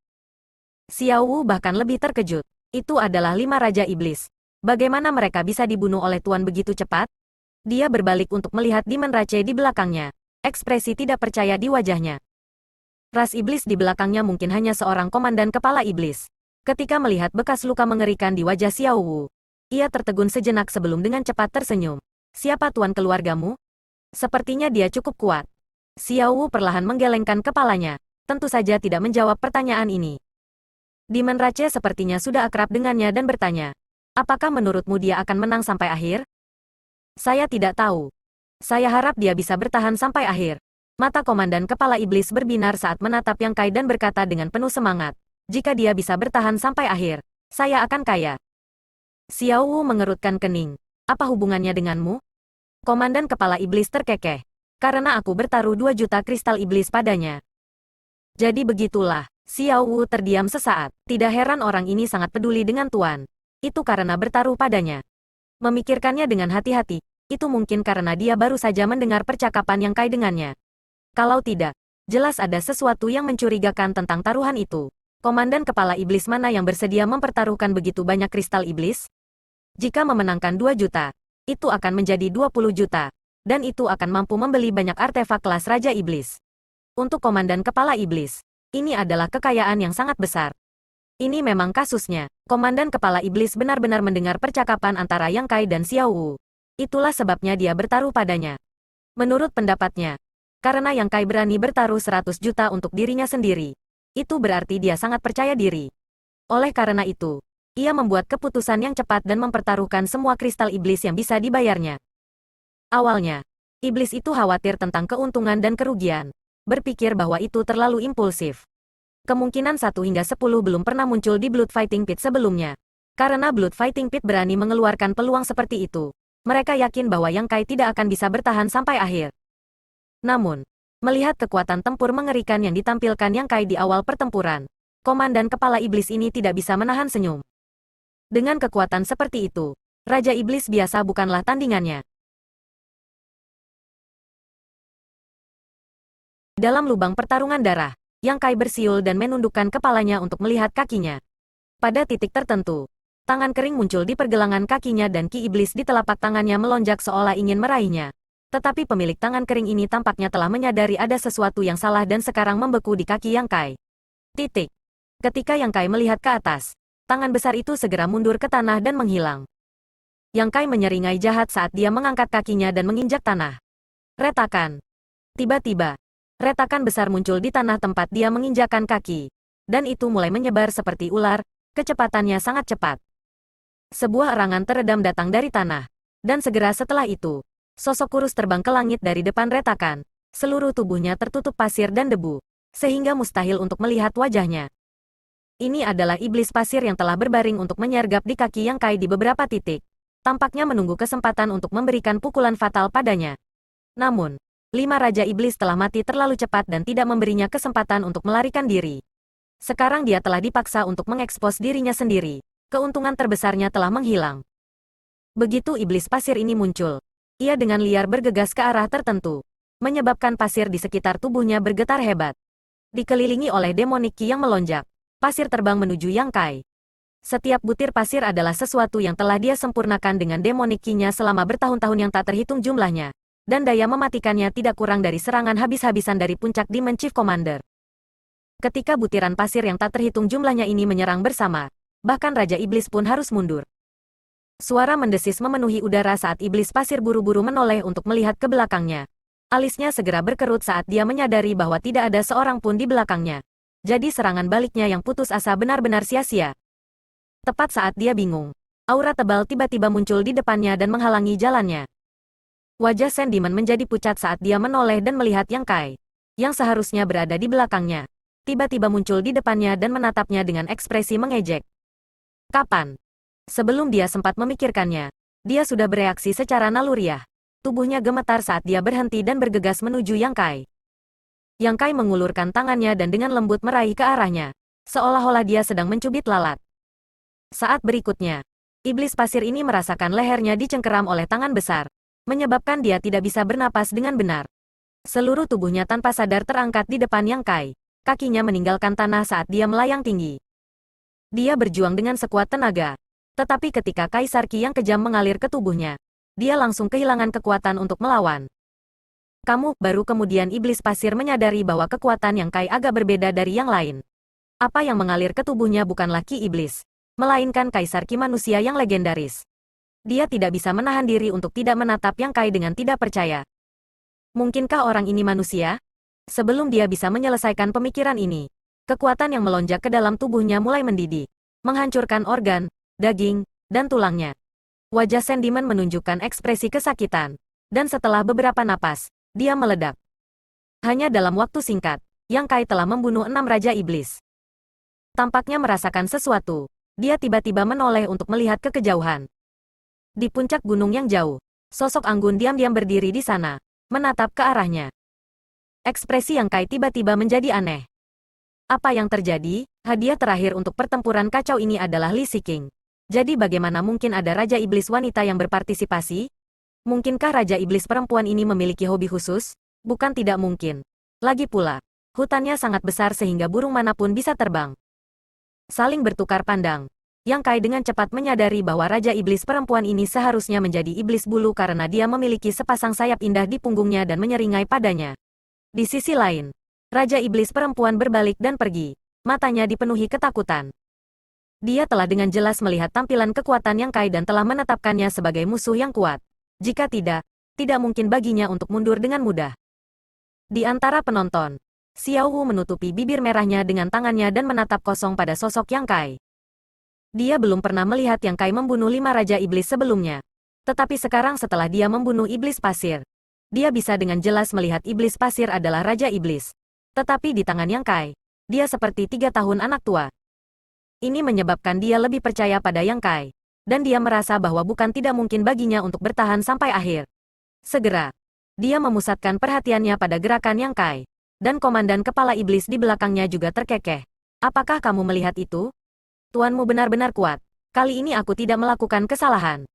Xiao Wu bahkan lebih terkejut. Itu adalah 5 Raja Iblis. Bagaimana mereka bisa dibunuh oleh tuan begitu cepat? Dia berbalik untuk melihat Demon Rache di belakangnya. Ekspresi tidak percaya di wajahnya. Ras iblis di belakangnya mungkin hanya seorang komandan kepala iblis. Ketika melihat bekas luka mengerikan di wajah Xiao Wu, ia tertegun sejenak sebelum dengan cepat tersenyum. Siapa tuan keluargamu? Sepertinya dia cukup kuat. Xiao Wu perlahan menggelengkan kepalanya. Tentu saja tidak menjawab pertanyaan ini. Demon Rache sepertinya sudah akrab dengannya dan bertanya, apakah menurutmu dia akan menang sampai akhir? Saya tidak tahu. Saya harap dia bisa bertahan sampai akhir. Mata komandan kepala iblis berbinar saat menatap Yang Kai dan berkata dengan penuh semangat, jika dia bisa bertahan sampai akhir, saya akan kaya. Xiao Wu mengerutkan kening. Apa hubungannya denganmu? Komandan kepala iblis terkekeh. Karena aku bertaruh 2 juta kristal iblis padanya. Jadi begitulah. Xiao Wu terdiam sesaat. Tidak heran orang ini sangat peduli dengan tuan. Itu karena bertaruh padanya. Memikirkannya dengan hati-hati, itu mungkin karena dia baru saja mendengar percakapan Yang Kai dengannya. Kalau tidak, jelas ada sesuatu yang mencurigakan tentang taruhan itu. Komandan kepala iblis mana yang bersedia mempertaruhkan begitu banyak kristal iblis? Jika memenangkan 2 juta, itu akan menjadi 20 juta. Dan itu akan mampu membeli banyak artefak kelas Raja Iblis. Untuk komandan kepala iblis, ini adalah kekayaan yang sangat besar. Ini memang kasusnya. Komandan kepala iblis benar-benar mendengar percakapan antara Yang Kai dan Xiao Wu. Itulah sebabnya dia bertaruh padanya. Menurut pendapatnya, karena Yang Kai berani bertaruh 100 juta untuk dirinya sendiri, itu berarti dia sangat percaya diri. Oleh karena itu, ia membuat keputusan yang cepat dan mempertaruhkan semua kristal iblis yang bisa dibayarnya. Awalnya, iblis itu khawatir tentang keuntungan dan kerugian, berpikir bahwa itu terlalu impulsif. Kemungkinan 1 hingga 10 belum pernah muncul di Blood Fighting Pit sebelumnya. Karena Blood Fighting Pit berani mengeluarkan peluang seperti itu, mereka yakin bahwa Yang Kai tidak akan bisa bertahan sampai akhir. Namun, melihat kekuatan tempur mengerikan yang ditampilkan Yang Kai di awal pertempuran, komandan kepala iblis ini tidak bisa menahan senyum. Dengan kekuatan seperti itu, Raja Iblis biasa bukanlah tandingannya. Dalam lubang pertarungan darah, Yang Kai bersiul dan menundukkan kepalanya untuk melihat kakinya. Pada titik tertentu, tangan kering muncul di pergelangan kakinya dan ki iblis di telapak tangannya melonjak seolah ingin meraihnya. Tetapi pemilik tangan kering ini tampaknya telah menyadari ada sesuatu yang salah dan sekarang membeku di kaki Yang Kai. Titik. Ketika Yang Kai melihat ke atas, tangan besar itu segera mundur ke tanah dan menghilang. Yang Kai menyeringai jahat saat dia mengangkat kakinya dan menginjak tanah. Retakan. Tiba-tiba, retakan besar muncul di tanah tempat dia menginjakkan kaki. Dan itu mulai menyebar seperti ular, kecepatannya sangat cepat. Sebuah erangan teredam datang dari tanah. Dan segera setelah itu, sosok kurus terbang ke langit dari depan retakan. Seluruh tubuhnya tertutup pasir dan debu, sehingga mustahil untuk melihat wajahnya. Ini adalah iblis pasir yang telah berbaring untuk menyergap di kaki Yang Kai di beberapa titik. Tampaknya menunggu kesempatan untuk memberikan pukulan fatal padanya. Namun, 5 Raja Iblis telah mati terlalu cepat dan tidak memberinya kesempatan untuk melarikan diri. Sekarang dia telah dipaksa untuk mengekspos dirinya sendiri. Keuntungan terbesarnya telah menghilang. Begitu iblis pasir ini muncul, ia dengan liar bergegas ke arah tertentu, menyebabkan pasir di sekitar tubuhnya bergetar hebat. Dikelilingi oleh demonic ki yang melonjak, pasir terbang menuju Yang Kai. Setiap butir pasir adalah sesuatu yang telah dia sempurnakan dengan demonic ki-nya selama bertahun-tahun yang tak terhitung jumlahnya, dan daya mematikannya tidak kurang dari serangan habis-habisan dari puncak Demon Chief Commander. Ketika butiran pasir yang tak terhitung jumlahnya ini menyerang bersama, bahkan Raja Iblis pun harus mundur. Suara mendesis memenuhi udara saat iblis pasir buru-buru menoleh untuk melihat ke belakangnya. Alisnya segera berkerut saat dia menyadari bahwa tidak ada seorang pun di belakangnya. Jadi serangan baliknya yang putus asa benar-benar sia-sia. Tepat saat dia bingung, aura tebal tiba-tiba muncul di depannya dan menghalangi jalannya. Wajah Sandman menjadi pucat saat dia menoleh dan melihat Yang Kai, yang seharusnya berada di belakangnya, tiba-tiba muncul di depannya dan menatapnya dengan ekspresi mengejek. Kapan? Sebelum dia sempat memikirkannya, dia sudah bereaksi secara naluriah. Tubuhnya gemetar saat dia berhenti dan bergegas menuju Yang Kai. Yang Kai mengulurkan tangannya dan dengan lembut meraih ke arahnya, seolah-olah dia sedang mencubit lalat. Saat berikutnya, iblis pasir ini merasakan lehernya dicengkeram oleh tangan besar, menyebabkan dia tidak bisa bernapas dengan benar. Seluruh tubuhnya tanpa sadar terangkat di depan Yang Kai. Kakinya meninggalkan tanah saat dia melayang tinggi. Dia berjuang dengan sekuat tenaga. Tetapi ketika Kaisar Qi yang kejam mengalir ke tubuhnya, dia langsung kehilangan kekuatan untuk melawan. Baru kemudian iblis pasir menyadari bahwa kekuatan Yang Kai agak berbeda dari yang lain. Apa yang mengalir ke tubuhnya bukanlah Qi iblis, melainkan Kaisar Qi manusia yang legendaris. Dia tidak bisa menahan diri untuk tidak menatap Yang Kai dengan tidak percaya. Mungkinkah orang ini manusia? Sebelum dia bisa menyelesaikan pemikiran ini, kekuatan yang melonjak ke dalam tubuhnya mulai mendidih, menghancurkan organ, daging, dan tulangnya. Wajah Sandman menunjukkan ekspresi kesakitan, dan setelah beberapa napas, dia meledak. Hanya dalam waktu singkat, Yang Kai telah membunuh 6 Raja Iblis. Tampaknya merasakan sesuatu, dia tiba-tiba menoleh untuk melihat ke kejauhan. Di puncak gunung yang jauh, sosok Anggun diam-diam berdiri di sana, menatap ke arahnya. Ekspresi Yang Kai tiba-tiba menjadi aneh. Apa yang terjadi? Hadiah terakhir untuk pertempuran kacau ini adalah Li Siqing. Jadi bagaimana mungkin ada Raja Iblis wanita yang berpartisipasi? Mungkinkah Raja Iblis perempuan ini memiliki hobi khusus? Bukan tidak mungkin. Lagi pula, hutannya sangat besar sehingga burung manapun bisa terbang. Saling bertukar pandang. Yang Kai dengan cepat menyadari bahwa Raja Iblis perempuan ini seharusnya menjadi iblis bulu karena dia memiliki sepasang sayap indah di punggungnya dan menyeringai padanya. Di sisi lain, Raja Iblis perempuan berbalik dan pergi. Matanya dipenuhi ketakutan. Dia telah dengan jelas melihat tampilan kekuatan Yang Kai dan telah menetapkannya sebagai musuh yang kuat. Jika tidak mungkin baginya untuk mundur dengan mudah. Di antara penonton, Xiao Wu menutupi bibir merahnya dengan tangannya dan menatap kosong pada sosok Yang Kai. Dia belum pernah melihat Yang Kai membunuh 5 Raja Iblis sebelumnya. Tetapi sekarang setelah dia membunuh Iblis Pasir, dia bisa dengan jelas melihat Iblis Pasir adalah Raja Iblis. Tetapi di tangan Yang Kai, dia seperti 3 tahun anak tua. Ini menyebabkan dia lebih percaya pada Yang Kai. Dan dia merasa bahwa bukan tidak mungkin baginya untuk bertahan sampai akhir. Segera, dia memusatkan perhatiannya pada gerakan Yang Kai. Dan komandan kepala iblis di belakangnya juga terkekeh. Apakah kamu melihat itu? Tuanmu benar-benar kuat. Kali ini aku tidak melakukan kesalahan.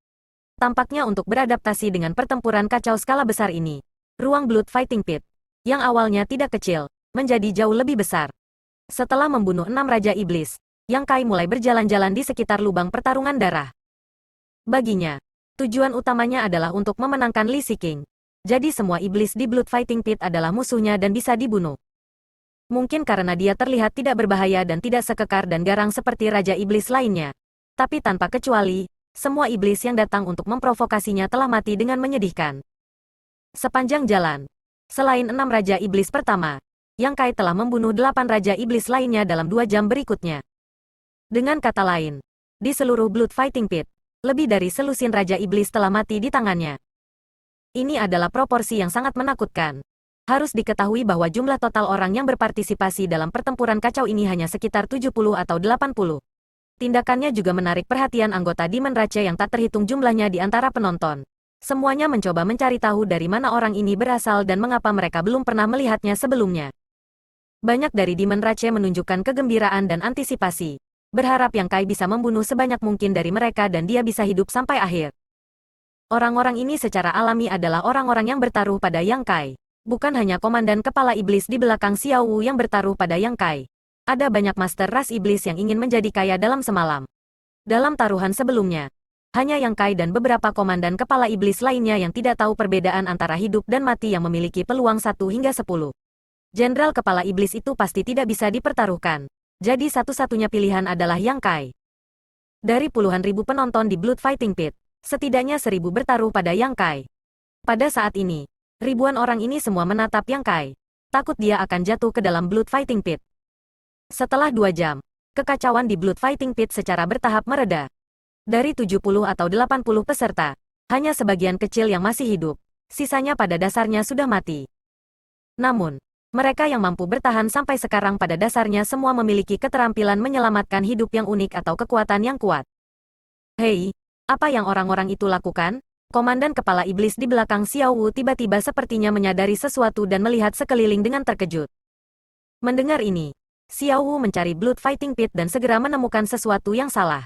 Tampaknya untuk beradaptasi dengan pertempuran kacau skala besar ini, ruang Blood Fighting Pit, yang awalnya tidak kecil, menjadi jauh lebih besar. Setelah membunuh 6 Raja Iblis, Yang Kai mulai berjalan-jalan di sekitar lubang pertarungan darah. Baginya, tujuan utamanya adalah untuk memenangkan Li Siqing. Jadi semua iblis di Blood Fighting Pit adalah musuhnya dan bisa dibunuh. Mungkin karena dia terlihat tidak berbahaya dan tidak sekekar dan garang seperti Raja Iblis lainnya. Tapi tanpa kecuali, semua iblis yang datang untuk memprovokasinya telah mati dengan menyedihkan. Sepanjang jalan, selain 6 Raja Iblis pertama, Yang Kai telah membunuh 8 Raja Iblis lainnya dalam 2 jam berikutnya. Dengan kata lain, di seluruh Blood Fighting Pit, lebih dari selusin Raja Iblis telah mati di tangannya. Ini adalah proporsi yang sangat menakutkan. Harus diketahui bahwa jumlah total orang yang berpartisipasi dalam pertempuran kacau ini hanya sekitar 70 atau 80. Tindakannya juga menarik perhatian anggota Demon Rache yang tak terhitung jumlahnya di antara penonton. Semuanya mencoba mencari tahu dari mana orang ini berasal dan mengapa mereka belum pernah melihatnya sebelumnya. Banyak dari Demon Rache menunjukkan kegembiraan dan antisipasi, berharap Yang Kai bisa membunuh sebanyak mungkin dari mereka dan dia bisa hidup sampai akhir. Orang-orang ini secara alami adalah orang-orang yang bertaruh pada Yang Kai. Bukan hanya komandan kepala iblis di belakang Xiao Wu yang bertaruh pada Yang Kai. Ada banyak master ras iblis yang ingin menjadi kaya dalam semalam. Dalam taruhan sebelumnya, hanya Yang Kai dan beberapa komandan kepala iblis lainnya yang tidak tahu perbedaan antara hidup dan mati yang memiliki peluang 1 hingga 10. Jenderal kepala iblis itu pasti tidak bisa dipertaruhkan. Jadi satu-satunya pilihan adalah Yang Kai. Dari puluhan ribu penonton di Blood Fighting Pit, setidaknya 1.000 bertaruh pada Yang Kai. Pada saat ini, ribuan orang ini semua menatap Yang Kai. Takut dia akan jatuh ke dalam Blood Fighting Pit. Setelah 2 jam, kekacauan di Blood Fighting Pit secara bertahap mereda. Dari 70 atau 80 peserta, hanya sebagian kecil yang masih hidup. Sisanya pada dasarnya sudah mati. Namun, mereka yang mampu bertahan sampai sekarang pada dasarnya semua memiliki keterampilan menyelamatkan hidup yang unik atau kekuatan yang kuat. Hei, apa yang orang-orang itu lakukan? Komandan Kepala Iblis di belakang Xiao Wu tiba-tiba sepertinya menyadari sesuatu dan melihat sekeliling dengan terkejut. Mendengar ini, Xiao Wu mencari Blood Fighting Pit dan segera menemukan sesuatu yang salah.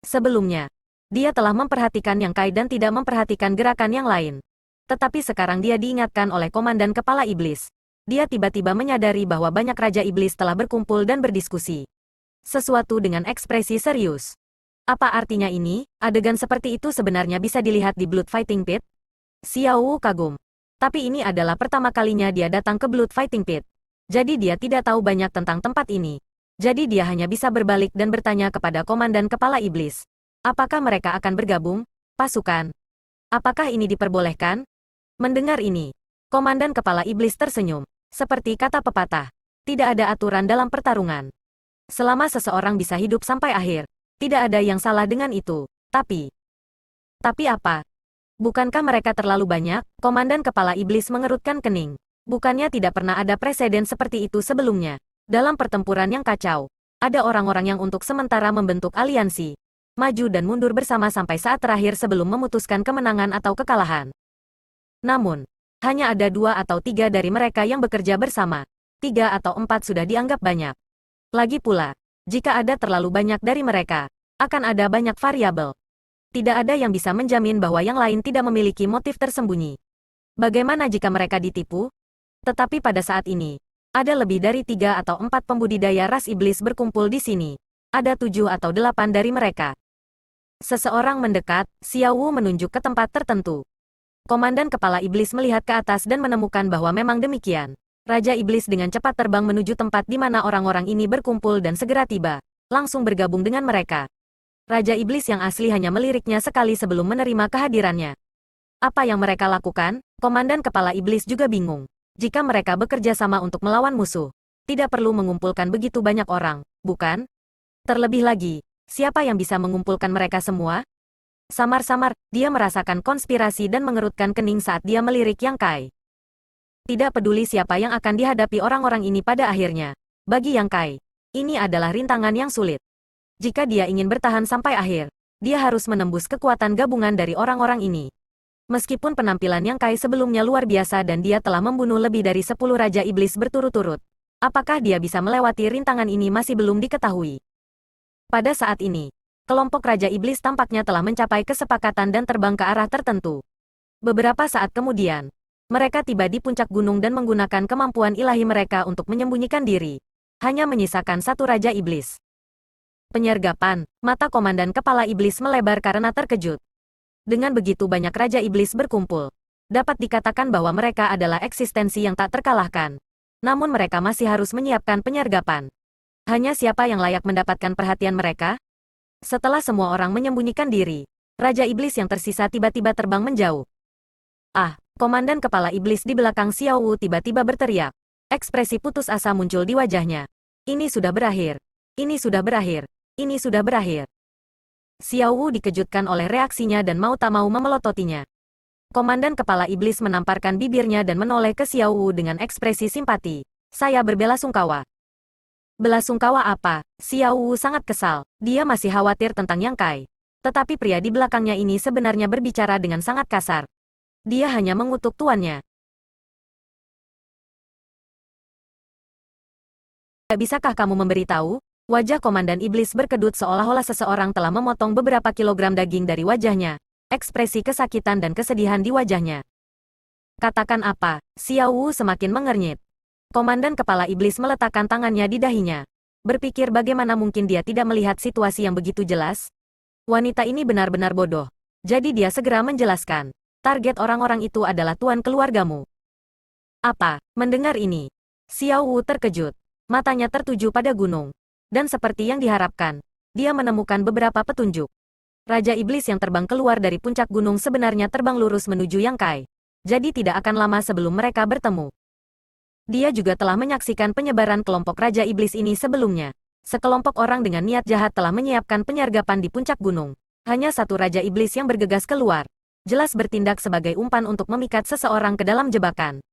Sebelumnya, dia telah memperhatikan Yang Kai dan tidak memperhatikan gerakan yang lain. Tetapi sekarang dia diingatkan oleh Komandan Kepala Iblis. Dia tiba-tiba menyadari bahwa banyak Raja Iblis telah berkumpul dan berdiskusi. Sesuatu dengan ekspresi serius. Apa artinya ini? Adegan seperti itu sebenarnya bisa dilihat di Blood Fighting Pit? Xiao Wu kagum. Tapi ini adalah pertama kalinya dia datang ke Blood Fighting Pit. Jadi dia tidak tahu banyak tentang tempat ini. Jadi dia hanya bisa berbalik dan bertanya kepada Komandan Kepala Iblis. Apakah mereka akan bergabung? Pasukan? Apakah ini diperbolehkan? Mendengar ini, Komandan Kepala Iblis tersenyum. Seperti kata pepatah, tidak ada aturan dalam pertarungan. Selama seseorang bisa hidup sampai akhir, tidak ada yang salah dengan itu. Tapi apa? Bukankah mereka terlalu banyak? Komandan Kepala Iblis mengerutkan kening. Bukannya tidak pernah ada preseden seperti itu sebelumnya. Dalam pertempuran yang kacau, ada orang-orang yang untuk sementara membentuk aliansi, maju dan mundur bersama sampai saat terakhir sebelum memutuskan kemenangan atau kekalahan. Namun, hanya ada 2 atau 3 dari mereka yang bekerja bersama. 3 atau 4 sudah dianggap banyak. Lagi pula, jika ada terlalu banyak dari mereka, akan ada banyak variabel. Tidak ada yang bisa menjamin bahwa yang lain tidak memiliki motif tersembunyi. Bagaimana jika mereka ditipu? Tetapi pada saat ini, ada lebih dari 3 atau 4 pembudidaya ras iblis berkumpul di sini. Ada 7 atau 8 dari mereka. Seseorang mendekat, Xiao Wu menunjuk ke tempat tertentu. Komandan Kepala Iblis melihat ke atas dan menemukan bahwa memang demikian. Raja Iblis dengan cepat terbang menuju tempat di mana orang-orang ini berkumpul dan segera tiba, langsung bergabung dengan mereka. Raja Iblis yang asli hanya meliriknya sekali sebelum menerima kehadirannya. Apa yang mereka lakukan? Komandan Kepala Iblis juga bingung. Jika mereka bekerja sama untuk melawan musuh, tidak perlu mengumpulkan begitu banyak orang, bukan? Terlebih lagi, siapa yang bisa mengumpulkan mereka semua? Samar-samar, dia merasakan konspirasi dan mengerutkan kening saat dia melirik Yang Kai. Tidak peduli siapa yang akan dihadapi orang-orang ini pada akhirnya. Bagi Yang Kai, ini adalah rintangan yang sulit. Jika dia ingin bertahan sampai akhir, dia harus menembus kekuatan gabungan dari orang-orang ini. Meskipun penampilan Yang Kai sebelumnya luar biasa dan dia telah membunuh lebih dari 10 Raja Iblis berturut-turut, apakah dia bisa melewati rintangan ini masih belum diketahui. Pada saat ini, kelompok Raja Iblis tampaknya telah mencapai kesepakatan dan terbang ke arah tertentu. Beberapa saat kemudian, mereka tiba di puncak gunung dan menggunakan kemampuan ilahi mereka untuk menyembunyikan diri. Hanya menyisakan 1 Raja Iblis. Penyergapan, mata Komandan Kepala Iblis melebar karena terkejut. Dengan begitu banyak Raja Iblis berkumpul, dapat dikatakan bahwa mereka adalah eksistensi yang tak terkalahkan. Namun mereka masih harus menyiapkan penyergapan. Hanya siapa yang layak mendapatkan perhatian mereka? Setelah semua orang menyembunyikan diri, Raja Iblis yang tersisa tiba-tiba terbang menjauh. Ah, Komandan Kepala Iblis di belakang Xiao Wu tiba-tiba berteriak. Ekspresi putus asa muncul di wajahnya. Ini sudah berakhir. Ini sudah berakhir. Ini sudah berakhir. Xiao Wu dikejutkan oleh reaksinya dan mau tak mau memelototinya. Komandan Kepala Iblis menamparkan bibirnya dan menoleh ke Xiao Wu dengan ekspresi simpati. Saya berbelasungkawa. Belasungkawa apa? Xiao Wu sangat kesal. Dia masih khawatir tentang Yang Kai. Tetapi pria di belakangnya ini sebenarnya berbicara dengan sangat kasar. Dia hanya mengutuk tuannya. Bisakah kamu memberitahu? Wajah Komandan Iblis berkedut seolah-olah seseorang telah memotong beberapa kilogram daging dari wajahnya. Ekspresi kesakitan dan kesedihan di wajahnya. Katakan apa? Xiao Wu semakin mengernyit. Komandan Kepala Iblis meletakkan tangannya di dahinya. Berpikir bagaimana mungkin dia tidak melihat situasi yang begitu jelas? Wanita ini benar-benar bodoh. Jadi dia segera menjelaskan. Target orang-orang itu adalah tuan keluargamu. Apa? Mendengar ini, Xiao Wu terkejut. Matanya tertuju pada gunung. Dan seperti yang diharapkan, dia menemukan beberapa petunjuk. Raja Iblis yang terbang keluar dari puncak gunung sebenarnya terbang lurus menuju Yang Kai. Jadi tidak akan lama sebelum mereka bertemu. Dia juga telah menyaksikan penyebaran kelompok Raja Iblis ini sebelumnya. Sekelompok orang dengan niat jahat telah menyiapkan penyergapan di puncak gunung. Hanya satu Raja Iblis yang bergegas keluar. Jelas bertindak sebagai umpan untuk memikat seseorang ke dalam jebakan.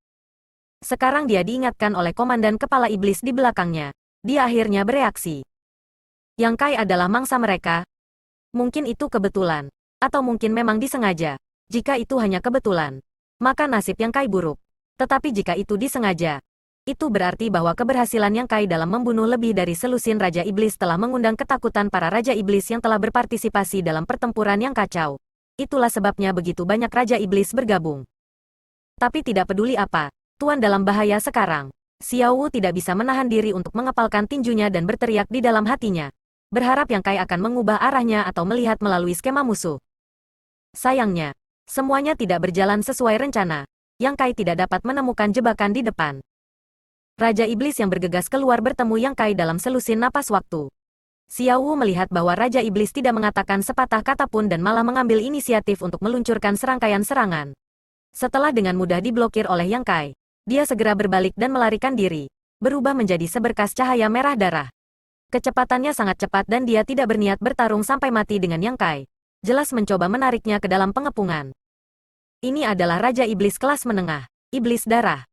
Sekarang dia diingatkan oleh komandan kepala iblis di belakangnya. Dia akhirnya bereaksi. Yang Kai adalah mangsa mereka. Mungkin itu kebetulan. Atau mungkin memang disengaja. Jika itu hanya kebetulan, maka nasib Yang Kai buruk. Tetapi jika itu disengaja, itu berarti bahwa keberhasilan Yang Kai dalam membunuh lebih dari selusin Raja Iblis telah mengundang ketakutan para Raja Iblis yang telah berpartisipasi dalam pertempuran yang kacau. Itulah sebabnya begitu banyak Raja Iblis bergabung. Tapi tidak peduli apa, Tuan dalam bahaya sekarang. Xiao Wu tidak bisa menahan diri untuk mengepalkan tinjunya dan berteriak di dalam hatinya. Berharap Yang Kai akan mengubah arahnya atau melihat melalui skema musuh. Sayangnya, semuanya tidak berjalan sesuai rencana. Yang Kai tidak dapat menemukan jebakan di depan. Raja Iblis yang bergegas keluar bertemu Yang Kai dalam selusin napas waktu. Xiao Wu melihat bahwa Raja Iblis tidak mengatakan sepatah kata pun dan malah mengambil inisiatif untuk meluncurkan serangkaian serangan. Setelah dengan mudah diblokir oleh Yang Kai, dia segera berbalik dan melarikan diri, berubah menjadi seberkas cahaya merah darah. Kecepatannya sangat cepat dan dia tidak berniat bertarung sampai mati dengan Yang Kai. Jelas mencoba menariknya ke dalam pengepungan. Ini adalah Raja Iblis kelas menengah, Iblis Darah.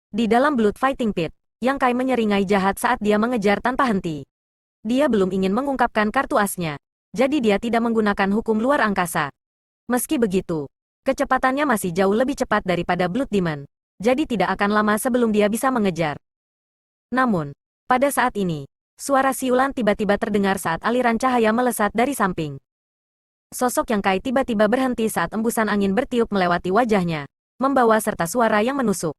Di dalam Blood Fighting Pit, Yang Kai menyeringai jahat saat dia mengejar tanpa henti. Dia belum ingin mengungkapkan kartu asnya, jadi dia tidak menggunakan hukum luar angkasa. Meski begitu, kecepatannya masih jauh lebih cepat daripada Blood Demon, jadi tidak akan lama sebelum dia bisa mengejar. Namun, pada saat ini, suara siulan tiba-tiba terdengar saat aliran cahaya melesat dari samping. Sosok Yang Kai tiba-tiba berhenti saat embusan angin bertiup melewati wajahnya, membawa serta suara yang menusuk.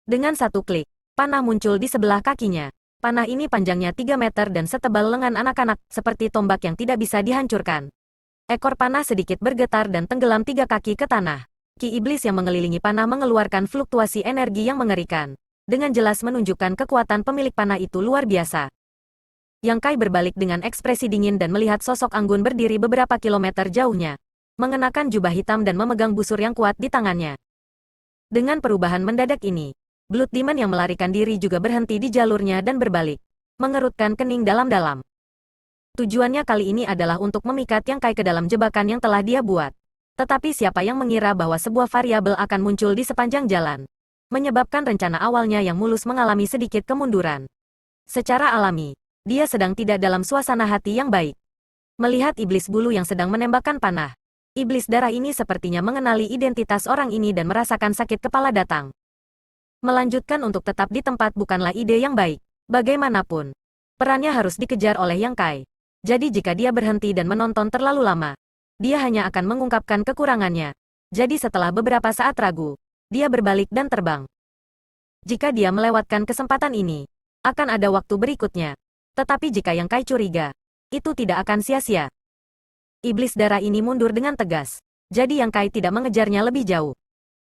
Dengan satu klik, panah muncul di sebelah kakinya. Panah ini panjangnya 3 meter dan setebal lengan anak-anak, seperti tombak yang tidak bisa dihancurkan. Ekor panah sedikit bergetar dan tenggelam 3 kaki ke tanah. Ki iblis yang mengelilingi panah mengeluarkan fluktuasi energi yang mengerikan. Dengan jelas menunjukkan kekuatan pemilik panah itu luar biasa. Yang Kai berbalik dengan ekspresi dingin dan melihat sosok anggun berdiri beberapa kilometer jauhnya, mengenakan jubah hitam dan memegang busur yang kuat di tangannya. Dengan perubahan mendadak ini, Blood Demon yang melarikan diri juga berhenti di jalurnya dan berbalik, mengerutkan kening dalam-dalam. Tujuannya kali ini adalah untuk memikat Yang Kai ke dalam jebakan yang telah dia buat. Tetapi siapa yang mengira bahwa sebuah variabel akan muncul di sepanjang jalan, menyebabkan rencana awalnya yang mulus mengalami sedikit kemunduran. Secara alami, dia sedang tidak dalam suasana hati yang baik. Melihat iblis bulu yang sedang menembakkan panah, iblis darah ini sepertinya mengenali identitas orang ini dan merasakan sakit kepala datang. Melanjutkan untuk tetap di tempat bukanlah ide yang baik. Bagaimanapun, perannya harus dikejar oleh Yang Kai. Jadi jika dia berhenti dan menonton terlalu lama, dia hanya akan mengungkapkan kekurangannya. Jadi setelah beberapa saat ragu, dia berbalik dan terbang. Jika dia melewatkan kesempatan ini, akan ada waktu berikutnya. Tetapi jika Yang Kai curiga, itu tidak akan sia-sia. Iblis darah ini mundur dengan tegas. Jadi Yang Kai tidak mengejarnya lebih jauh.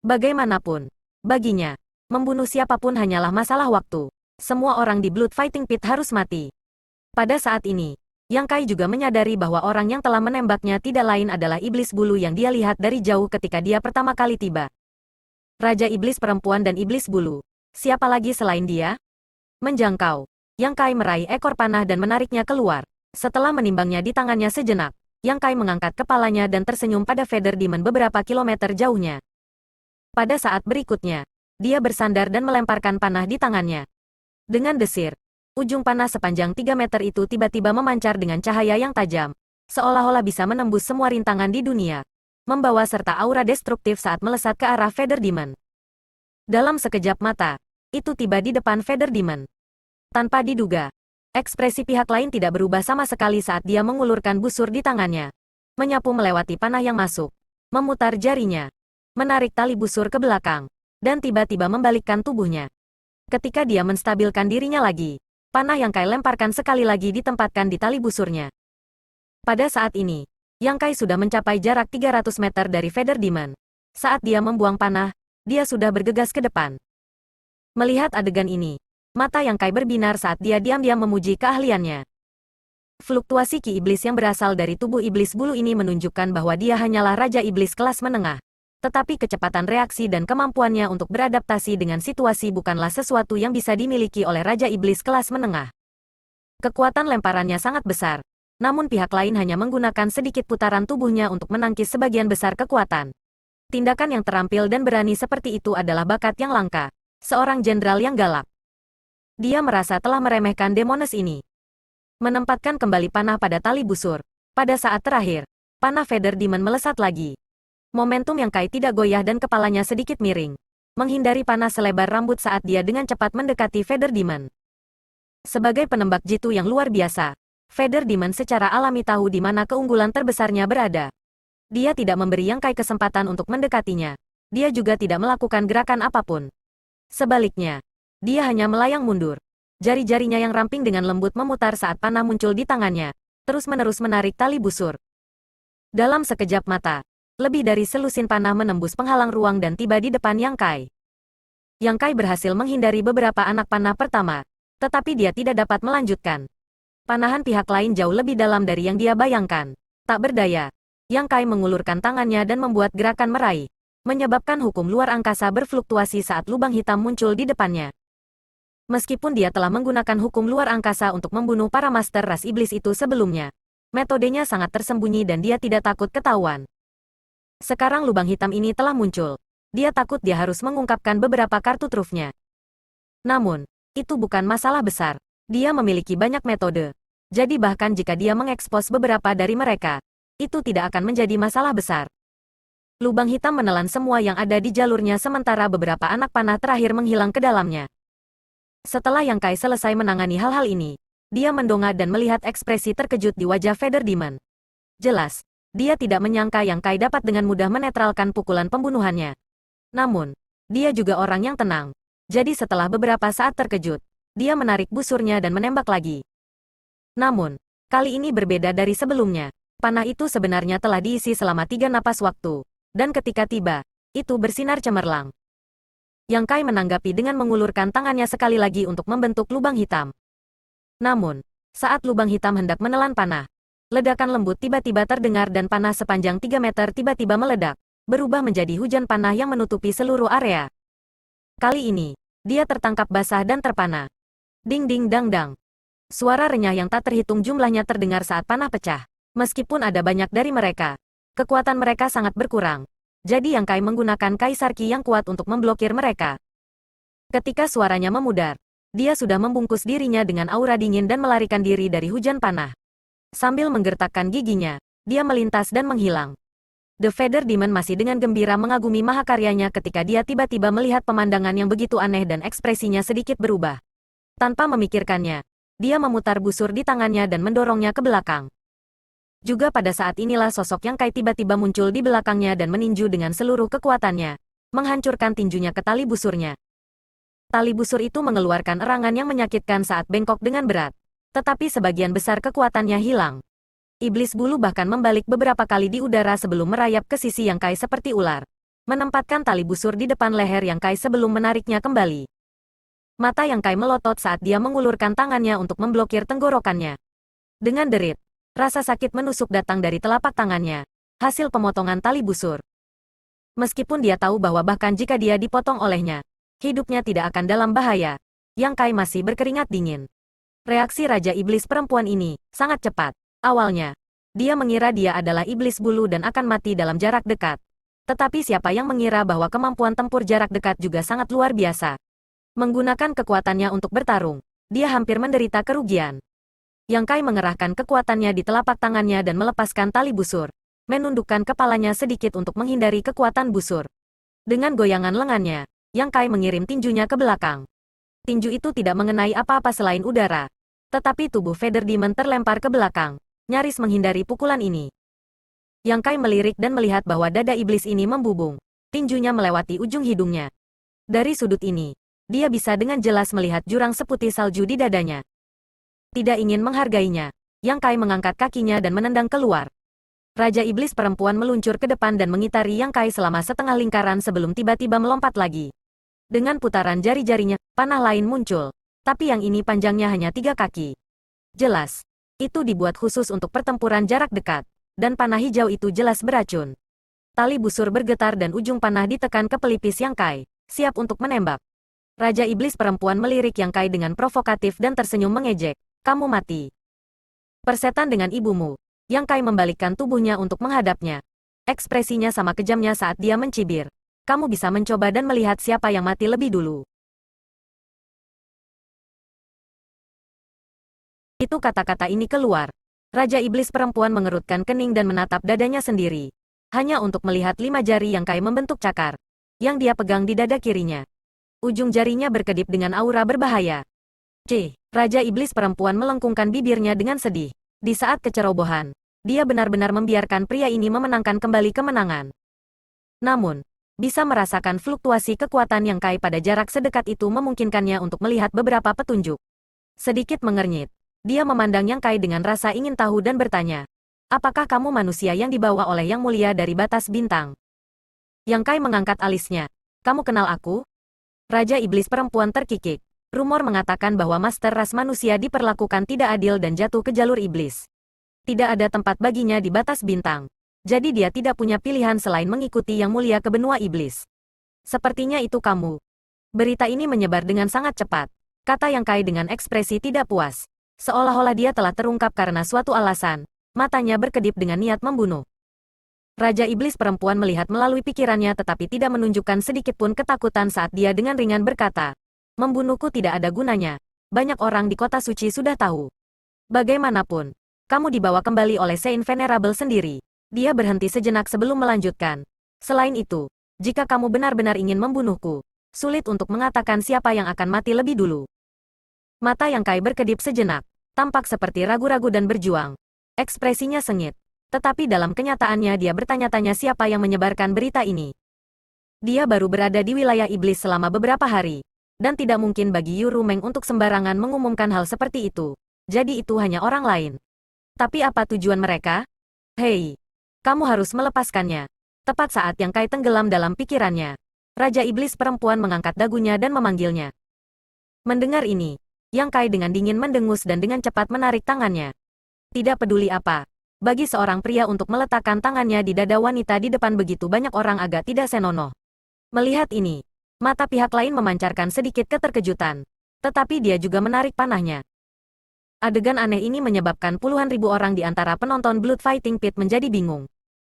Bagaimanapun, baginya, membunuh siapapun hanyalah masalah waktu. Semua orang di Blood Fighting Pit harus mati. Pada saat ini, Yang Kai juga menyadari bahwa orang yang telah menembaknya tidak lain adalah iblis bulu yang dia lihat dari jauh ketika dia pertama kali tiba. Raja Iblis Perempuan dan Iblis Bulu. Siapa lagi selain dia? Menjangkau. Yang Kai meraih ekor panah dan menariknya keluar. Setelah menimbangnya di tangannya sejenak, Yang Kai mengangkat kepalanya dan tersenyum pada Feather Demon beberapa kilometer jauhnya. Pada saat berikutnya, dia bersandar dan melemparkan panah di tangannya. Dengan desir, ujung panah sepanjang 3 meter itu tiba-tiba memancar dengan cahaya yang tajam, seolah-olah bisa menembus semua rintangan di dunia, membawa serta aura destruktif saat melesat ke arah Feather Demon. Dalam sekejap mata, itu tiba di depan Feather Demon. Tanpa diduga, ekspresi pihak lain tidak berubah sama sekali saat dia mengulurkan busur di tangannya, menyapu melewati panah yang masuk, memutar jarinya, menarik tali busur ke belakang, dan tiba-tiba membalikkan tubuhnya. Ketika dia menstabilkan dirinya lagi, panah yang Kai lemparkan sekali lagi ditempatkan di tali busurnya. Pada saat ini, Yang Kai sudah mencapai jarak 300 meter dari Feather Demon. Saat dia membuang panah, dia sudah bergegas ke depan. Melihat adegan ini, mata Yang Kai berbinar saat dia diam-diam memuji keahliannya. Fluktuasi ki iblis yang berasal dari tubuh iblis bulu ini menunjukkan bahwa dia hanyalah Raja Iblis kelas menengah. Tetapi kecepatan reaksi dan kemampuannya untuk beradaptasi dengan situasi bukanlah sesuatu yang bisa dimiliki oleh Raja Iblis kelas menengah. Kekuatan lemparannya sangat besar, namun pihak lain hanya menggunakan sedikit putaran tubuhnya untuk menangkis sebagian besar kekuatan. Tindakan yang terampil dan berani seperti itu adalah bakat yang langka. Seorang jenderal yang galak. Dia merasa telah meremehkan Demones ini. Menempatkan kembali panah pada tali busur. Pada saat terakhir, panah Feather Demon melesat lagi. Momentum Yang Kai tidak goyah dan kepalanya sedikit miring. Menghindari panah selebar rambut saat dia dengan cepat mendekati Feather Demon. Sebagai penembak jitu yang luar biasa, Feather Demon secara alami tahu di mana keunggulan terbesarnya berada. Dia tidak memberi Yang Kai kesempatan untuk mendekatinya. Dia juga tidak melakukan gerakan apapun. Sebaliknya, dia hanya melayang mundur. Jari-jarinya yang ramping dengan lembut memutar saat panah muncul di tangannya, terus-menerus menarik tali busur. Dalam sekejap mata, lebih dari selusin panah menembus penghalang ruang dan tiba di depan Yang Kai. Yang Kai berhasil menghindari beberapa anak panah pertama, tetapi dia tidak dapat melanjutkan. Panahan pihak lain jauh lebih dalam dari yang dia bayangkan. Tak berdaya, Yang Kai mengulurkan tangannya dan membuat gerakan meraih, menyebabkan hukum luar angkasa berfluktuasi saat lubang hitam muncul di depannya. Meskipun dia telah menggunakan hukum luar angkasa untuk membunuh para master ras iblis itu sebelumnya, metodenya sangat tersembunyi dan dia tidak takut ketahuan. Sekarang lubang hitam ini telah muncul. Dia takut dia harus mengungkapkan beberapa kartu trufnya. Namun, itu bukan masalah besar. Dia memiliki banyak metode. Jadi bahkan jika dia mengekspos beberapa dari mereka, itu tidak akan menjadi masalah besar. Lubang hitam menelan semua yang ada di jalurnya sementara beberapa anak panah terakhir menghilang ke dalamnya. Setelah Yang Kai selesai menangani hal-hal ini, dia mendongak dan melihat ekspresi terkejut di wajah Feather Demon. Jelas, dia tidak menyangka Yang Kai dapat dengan mudah menetralkan pukulan pembunuhannya. Namun, dia juga orang yang tenang. Jadi setelah beberapa saat terkejut, dia menarik busurnya dan menembak lagi. Namun, kali ini berbeda dari sebelumnya. Panah itu sebenarnya telah diisi selama 3 napas waktu, dan ketika tiba, itu bersinar cemerlang. Yang Kai menanggapi dengan mengulurkan tangannya sekali lagi untuk membentuk lubang hitam. Namun, saat lubang hitam hendak menelan panah, ledakan lembut tiba-tiba terdengar dan panah sepanjang 3 meter tiba-tiba meledak, berubah menjadi hujan panah yang menutupi seluruh area. Kali ini, dia tertangkap basah dan terpana. Ding ding dang dang. Suara renyah yang tak terhitung jumlahnya terdengar saat panah pecah. Meskipun ada banyak dari mereka, kekuatan mereka sangat berkurang. Jadi Yang Kai menggunakan Kaisar Ki yang kuat untuk memblokir mereka. Ketika suaranya memudar, dia sudah membungkus dirinya dengan aura dingin dan melarikan diri dari hujan panah. Sambil menggertakkan giginya, dia melintas dan menghilang. The Feather Demon masih dengan gembira mengagumi mahakaryanya ketika dia tiba-tiba melihat pemandangan yang begitu aneh dan ekspresinya sedikit berubah. Tanpa memikirkannya, dia memutar busur di tangannya dan mendorongnya ke belakang. Juga pada saat inilah sosok Yang Kai tiba-tiba muncul di belakangnya dan meninju dengan seluruh kekuatannya, menghancurkan tinjunya ke tali busurnya. Tali busur itu mengeluarkan erangan yang menyakitkan saat bengkok dengan berat, tetapi sebagian besar kekuatannya hilang. Iblis bulu bahkan membalik beberapa kali di udara sebelum merayap ke sisi Yang Kai seperti ular, menempatkan tali busur di depan leher Yang Kai sebelum menariknya kembali. Mata Yang Kai melotot saat dia mengulurkan tangannya untuk memblokir tenggorokannya. Dengan derit, rasa sakit menusuk datang dari telapak tangannya, hasil pemotongan tali busur. Meskipun dia tahu bahwa bahkan jika dia dipotong olehnya, hidupnya tidak akan dalam bahaya, Yang Kai masih berkeringat dingin. Reaksi Raja Iblis perempuan ini sangat cepat. Awalnya, dia mengira dia adalah iblis bulu dan akan mati dalam jarak dekat. Tetapi siapa yang mengira bahwa kemampuan tempur jarak dekat juga sangat luar biasa. Menggunakan kekuatannya untuk bertarung, dia hampir menderita kerugian. Yang Kai mengerahkan kekuatannya di telapak tangannya dan melepaskan tali busur, menundukkan kepalanya sedikit untuk menghindari kekuatan busur. Dengan goyangan lengannya, Yang Kai mengirim tinjunya ke belakang. Tinju itu tidak mengenai apa-apa selain udara. Tetapi tubuh Feather Demon terlempar ke belakang, nyaris menghindari pukulan ini. Yang Kai melirik dan melihat bahwa dada iblis ini membubung. Tinjunya melewati ujung hidungnya. Dari sudut ini, dia bisa dengan jelas melihat jurang seputih salju di dadanya. Tidak ingin menghargainya, Yang Kai mengangkat kakinya dan menendang keluar. Raja Iblis perempuan meluncur ke depan dan mengitari Yang Kai selama setengah lingkaran sebelum tiba-tiba melompat lagi. Dengan putaran jari-jarinya, panah lain muncul. Tapi yang ini panjangnya hanya 3 kaki. Jelas, Itu dibuat khusus untuk pertempuran jarak dekat, dan panah hijau itu jelas beracun. Tali busur bergetar dan ujung panah ditekan ke pelipis Yang Kai, siap untuk menembak. Raja Iblis perempuan melirik Yang Kai dengan provokatif dan tersenyum mengejek. Kamu mati. Persetan dengan ibumu. Yang Kai membalikkan tubuhnya untuk menghadapnya. Ekspresinya sama kejamnya saat dia mencibir. Kamu bisa mencoba dan melihat siapa yang mati lebih dulu. Itu kata-kata ini keluar. Raja Iblis perempuan mengerutkan kening dan menatap dadanya sendiri. Hanya untuk melihat 5 jari Yang Kai membentuk cakar, yang dia pegang di dada kirinya. Ujung jarinya berkedip dengan aura berbahaya. Raja Iblis perempuan melengkungkan bibirnya dengan sedih. Di saat kecerobohan, dia benar-benar membiarkan pria ini memenangkan kembali kemenangan. Namun, bisa merasakan fluktuasi kekuatan Yang Kai pada jarak sedekat itu memungkinkannya untuk melihat beberapa petunjuk. Sedikit mengernyit, dia memandang Yang Kai dengan rasa ingin tahu dan bertanya, apakah kamu manusia yang dibawa oleh Yang Mulia dari batas bintang? Yang Kai mengangkat alisnya. Kamu kenal aku? Raja Iblis perempuan terkikik. Rumor mengatakan bahwa Master Ras manusia diperlakukan tidak adil dan jatuh ke jalur iblis. Tidak ada tempat baginya di batas bintang. Jadi dia tidak punya pilihan selain mengikuti Yang Mulia ke benua iblis. Sepertinya itu kamu. Berita ini menyebar dengan sangat cepat. Kata Yang Kai dengan ekspresi tidak puas. Seolah-olah dia telah terungkap karena suatu alasan. Matanya berkedip dengan niat membunuh. Raja Iblis perempuan melihat melalui pikirannya tetapi tidak menunjukkan sedikitpun ketakutan saat dia dengan ringan berkata, membunuhku tidak ada gunanya. Banyak orang di kota suci sudah tahu. Bagaimanapun, kamu dibawa kembali oleh Saint Venerable sendiri. Dia berhenti sejenak sebelum melanjutkan. Selain itu, jika kamu benar-benar ingin membunuhku, sulit untuk mengatakan siapa yang akan mati lebih dulu. Mata Yang Kai berkedip sejenak, tampak seperti ragu-ragu dan berjuang. Ekspresinya sengit. Tetapi dalam kenyataannya dia bertanya-tanya siapa yang menyebarkan berita ini. Dia baru berada di wilayah iblis selama beberapa hari. Dan tidak mungkin bagi Yu Rumeng untuk sembarangan mengumumkan hal seperti itu. Jadi itu hanya orang lain. Tapi apa tujuan mereka? Hei, kamu harus melepaskannya. Tepat saat Yang Kai tenggelam dalam pikirannya, Raja Iblis perempuan mengangkat dagunya dan memanggilnya. Mendengar ini, Yang Kai dengan dingin mendengus dan dengan cepat menarik tangannya. Tidak peduli apa. Bagi seorang pria untuk meletakkan tangannya di dada wanita di depan begitu banyak orang agak tidak senonoh. Melihat ini, mata pihak lain memancarkan sedikit keterkejutan. Tetapi dia juga menarik panahnya. Adegan aneh ini menyebabkan puluhan ribu orang di antara penonton Blood Fighting Pit menjadi bingung.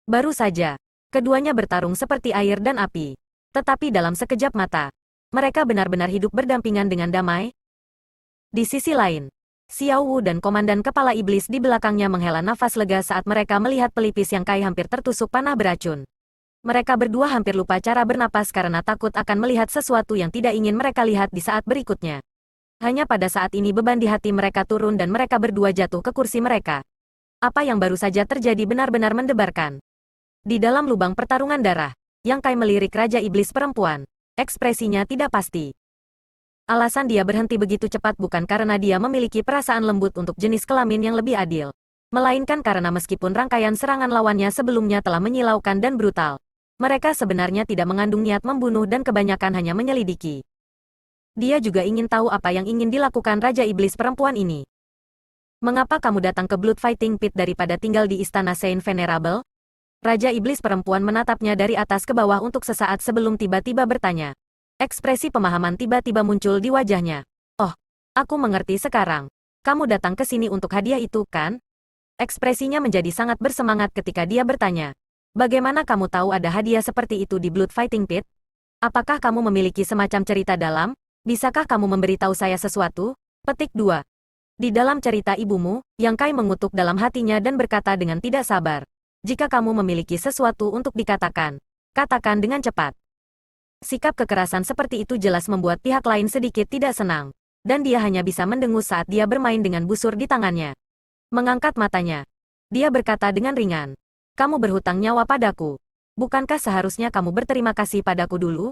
Baru saja, keduanya bertarung seperti air dan api. Tetapi dalam sekejap mata, mereka benar-benar hidup berdampingan dengan damai. Di sisi lain, Xiao Wu dan Komandan Kepala Iblis di belakangnya menghela nafas lega saat mereka melihat pelipis Yang Kai hampir tertusuk panah beracun. Mereka berdua hampir lupa cara bernapas karena takut akan melihat sesuatu yang tidak ingin mereka lihat di saat berikutnya. Hanya pada saat ini beban di hati mereka turun dan mereka berdua jatuh ke kursi mereka. Apa yang baru saja terjadi benar-benar mendebarkan. Di dalam lubang pertarungan darah, Yang Kai melirik Raja Iblis perempuan. Ekspresinya tidak pasti. Alasan dia berhenti begitu cepat bukan karena dia memiliki perasaan lembut untuk jenis kelamin yang lebih adil. Melainkan karena meskipun rangkaian serangan lawannya sebelumnya telah menyilaukan dan brutal, mereka sebenarnya tidak mengandung niat membunuh dan kebanyakan hanya menyelidiki. Dia juga ingin tahu apa yang ingin dilakukan Raja Iblis perempuan ini. Mengapa kamu datang ke Blood Fighting Pit daripada tinggal di Istana Saint Venerable? Raja Iblis perempuan menatapnya dari atas ke bawah untuk sesaat sebelum tiba-tiba bertanya. Ekspresi pemahaman tiba-tiba muncul di wajahnya. Oh, aku mengerti sekarang. Kamu datang ke sini untuk hadiah itu, kan? Ekspresinya menjadi sangat bersemangat ketika dia bertanya. Bagaimana kamu tahu ada hadiah seperti itu di Blood Fighting Pit? Apakah kamu memiliki semacam cerita dalam? Bisakah kamu memberitahu saya sesuatu? Petik 2. Di dalam cerita ibumu, Yang Kai mengutuk dalam hatinya dan berkata dengan tidak sabar. Jika kamu memiliki sesuatu untuk dikatakan, katakan dengan cepat. Sikap kekerasan seperti itu jelas membuat pihak lain sedikit tidak senang. Dan dia hanya bisa mendengus saat dia bermain dengan busur di tangannya. Mengangkat matanya, dia berkata dengan ringan. Kamu berhutang nyawa padaku. Bukankah seharusnya kamu berterima kasih padaku dulu?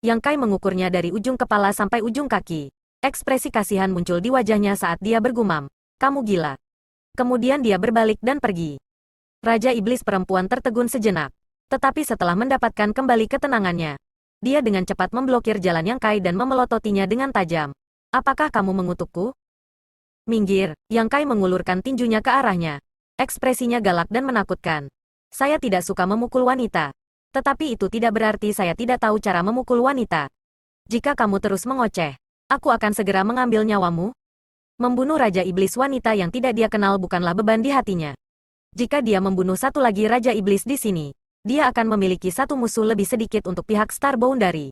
Yang Kai mengukurnya dari ujung kepala sampai ujung kaki. Ekspresi kasihan muncul di wajahnya saat dia bergumam. Kamu gila. Kemudian dia berbalik dan pergi. Raja Iblis perempuan tertegun sejenak. Tetapi setelah mendapatkan kembali ketenangannya, dia dengan cepat memblokir jalan Yang Kai dan memelototinya dengan tajam. Apakah kamu mengutukku? Minggir, Yang Kai mengulurkan tinjunya ke arahnya. Ekspresinya galak dan menakutkan. Saya tidak suka memukul wanita. Tetapi itu tidak berarti saya tidak tahu cara memukul wanita. Jika kamu terus mengoceh, aku akan segera mengambil nyawamu. Membunuh Raja Iblis wanita yang tidak dia kenal bukanlah beban di hatinya. Jika dia membunuh satu lagi Raja Iblis di sini, dia akan memiliki satu musuh lebih sedikit untuk pihak Star Boundary.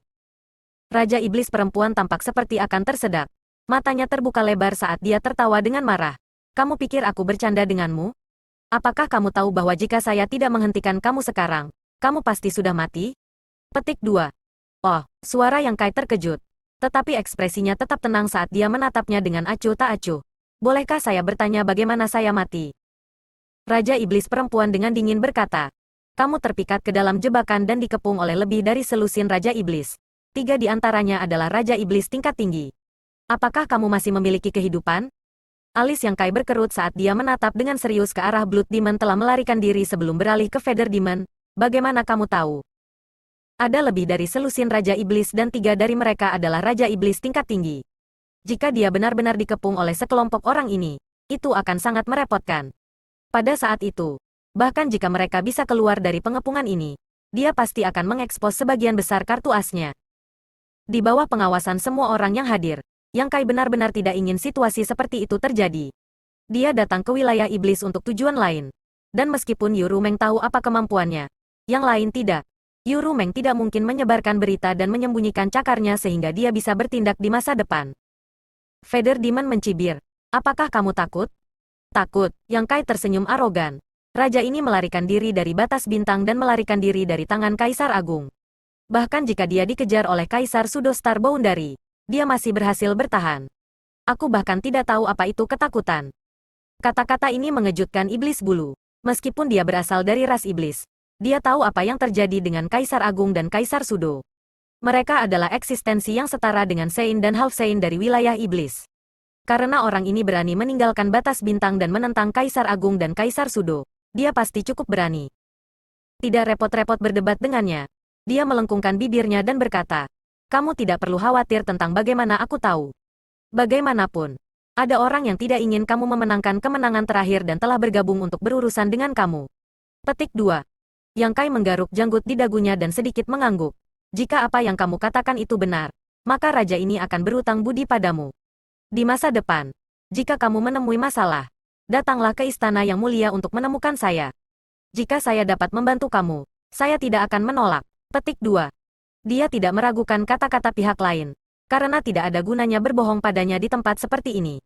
Raja Iblis perempuan tampak seperti akan tersedak. Matanya terbuka lebar saat dia tertawa dengan marah. Kamu pikir aku bercanda denganmu? Apakah kamu tahu bahwa jika saya tidak menghentikan kamu sekarang, kamu pasti sudah mati? Petik 2. Oh, suara Yang Kai terkejut. Tetapi ekspresinya tetap tenang saat dia menatapnya dengan acuh tak acuh. Bolehkah saya bertanya bagaimana saya mati? Raja Iblis perempuan dengan dingin berkata. Kamu terpikat ke dalam jebakan dan dikepung oleh lebih dari selusin Raja Iblis. 3 di antaranya adalah Raja Iblis tingkat tinggi. Apakah kamu masih memiliki kehidupan? Alis Yang Kai berkerut saat dia menatap dengan serius ke arah Blood Demon telah melarikan diri sebelum beralih ke Feather Demon. Bagaimana kamu tahu? Ada lebih dari selusin Raja Iblis dan 3 dari mereka adalah Raja Iblis tingkat tinggi. Jika dia benar-benar dikepung oleh sekelompok orang ini, itu akan sangat merepotkan. Pada saat itu, bahkan jika mereka bisa keluar dari pengepungan ini, dia pasti akan mengekspos sebagian besar kartu asnya. Di bawah pengawasan semua orang yang hadir, Yang Kai benar-benar tidak ingin situasi seperti itu terjadi. Dia datang ke wilayah iblis untuk tujuan lain. Dan meskipun Yu Rumeng tahu apa kemampuannya, yang lain tidak. Yu Rumeng tidak mungkin menyebarkan berita dan menyembunyikan cakarnya sehingga dia bisa bertindak di masa depan. Feather Demon mencibir. Apakah kamu takut? Takut, Yang Kai tersenyum arogan. Raja ini melarikan diri dari batas bintang dan melarikan diri dari tangan Kaisar Agung. Bahkan jika dia dikejar oleh Kaisar Sudo Star Boundary, dia masih berhasil bertahan. Aku bahkan tidak tahu apa itu ketakutan. Kata-kata ini mengejutkan Iblis Bulu. Meskipun dia berasal dari ras iblis, dia tahu apa yang terjadi dengan Kaisar Agung dan Kaisar Sudo. Mereka adalah eksistensi yang setara dengan Sein dan Half Sein dari wilayah iblis. Karena orang ini berani meninggalkan batas bintang dan menentang Kaisar Agung dan Kaisar Sudo, dia pasti cukup berani. Tidak repot-repot berdebat dengannya. Dia melengkungkan bibirnya dan berkata, kamu tidak perlu khawatir tentang bagaimana aku tahu. Bagaimanapun, ada orang yang tidak ingin kamu memenangkan kemenangan terakhir dan telah bergabung untuk berurusan dengan kamu. Petik 2. Yang Kai menggaruk janggut di dagunya dan sedikit mengangguk. Jika apa yang kamu katakan itu benar, maka raja ini akan berutang budi padamu. Di masa depan, jika kamu menemui masalah, datanglah ke istana yang mulia untuk menemukan saya. Jika saya dapat membantu kamu, saya tidak akan menolak. Petik 2. Dia tidak meragukan kata-kata pihak lain, karena tidak ada gunanya berbohong padanya di tempat seperti ini.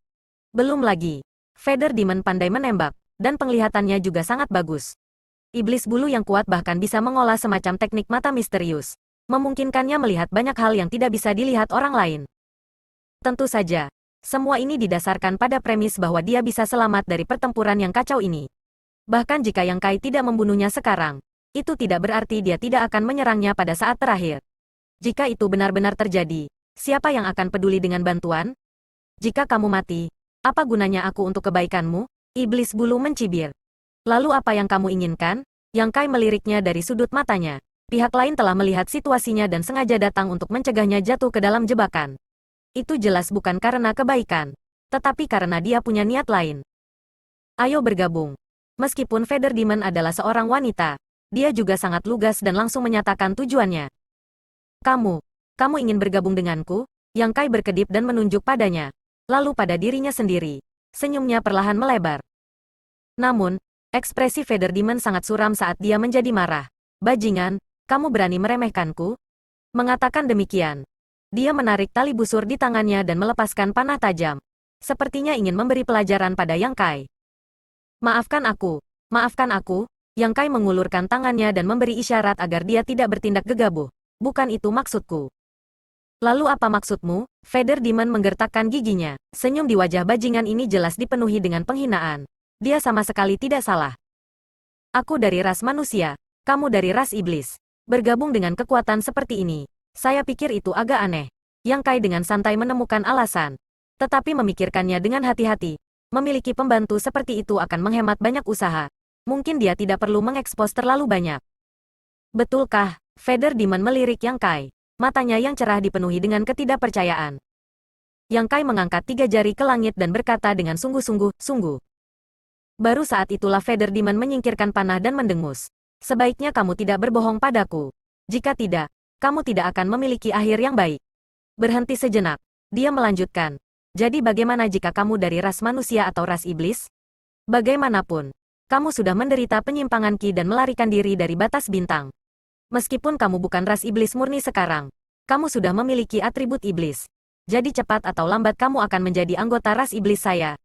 Belum lagi, Feather Demon pandai menembak, dan penglihatannya juga sangat bagus. Iblis bulu yang kuat bahkan bisa mengolah semacam teknik mata misterius, memungkinkannya melihat banyak hal yang tidak bisa dilihat orang lain. Tentu saja, semua ini didasarkan pada premis bahwa dia bisa selamat dari pertempuran yang kacau ini. Bahkan jika Yang Kai tidak membunuhnya sekarang, itu tidak berarti dia tidak akan menyerangnya pada saat terakhir. Jika itu benar-benar terjadi, siapa yang akan peduli dengan bantuan? Jika kamu mati, apa gunanya aku untuk kebaikanmu? Iblis bulu mencibir. Lalu apa yang kamu inginkan? Yang Kai meliriknya dari sudut matanya. Pihak lain telah melihat situasinya dan sengaja datang untuk mencegahnya jatuh ke dalam jebakan. Itu jelas bukan karena kebaikan, tetapi karena dia punya niat lain. Ayo bergabung. Meskipun Feather Demon adalah seorang wanita, dia juga sangat lugas dan langsung menyatakan tujuannya. Kamu ingin bergabung denganku? Yang Kai berkedip dan menunjuk padanya. Lalu pada dirinya sendiri. Senyumnya perlahan melebar. Namun, ekspresi Feather Demon sangat suram saat dia menjadi marah. Bajingan, kamu berani meremehkanku? Mengatakan demikian, dia menarik tali busur di tangannya dan melepaskan panah tajam. Sepertinya ingin memberi pelajaran pada Yang Kai. Maafkan aku. Yang Kai mengulurkan tangannya dan memberi isyarat agar dia tidak bertindak gegabah. Bukan itu maksudku. Lalu apa maksudmu? Feather Demon menggertakkan giginya. Senyum di wajah bajingan ini jelas dipenuhi dengan penghinaan. Dia sama sekali tidak salah. Aku dari ras manusia, kamu dari ras iblis. Bergabung dengan kekuatan seperti ini, saya pikir itu agak aneh. Yang Kai dengan santai menemukan alasan. Tetapi memikirkannya dengan hati-hati. Memiliki pembantu seperti itu akan menghemat banyak usaha. Mungkin dia tidak perlu mengekspos terlalu banyak. Betulkah? Feather Demon melirik Yang Kai. Matanya yang cerah dipenuhi dengan ketidakpercayaan. Yang Kai mengangkat 3 jari ke langit dan berkata dengan sungguh-sungguh, sungguh. Baru saat itulah Feather Demon menyingkirkan panah dan mendengus. Sebaiknya kamu tidak berbohong padaku. Jika tidak, kamu tidak akan memiliki akhir yang baik. Berhenti sejenak. Dia melanjutkan. Jadi bagaimana jika kamu dari ras manusia atau ras iblis? Bagaimanapun, kamu sudah menderita penyimpangan Ki dan melarikan diri dari batas bintang. Meskipun kamu bukan ras iblis murni sekarang, kamu sudah memiliki atribut iblis. Jadi cepat atau lambat kamu akan menjadi anggota ras iblis saya.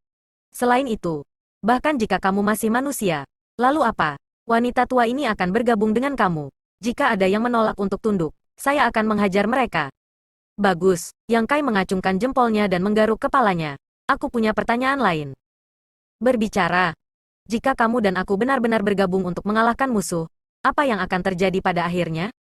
Selain itu, bahkan jika kamu masih manusia, lalu apa? Wanita tua ini akan bergabung dengan kamu. Jika ada yang menolak untuk tunduk, saya akan menghajar mereka. Bagus, Yang Kai mengacungkan jempolnya dan menggaruk kepalanya. Aku punya pertanyaan lain. Berbicara, jika kamu dan aku benar-benar bergabung untuk mengalahkan musuh, apa yang akan terjadi pada akhirnya?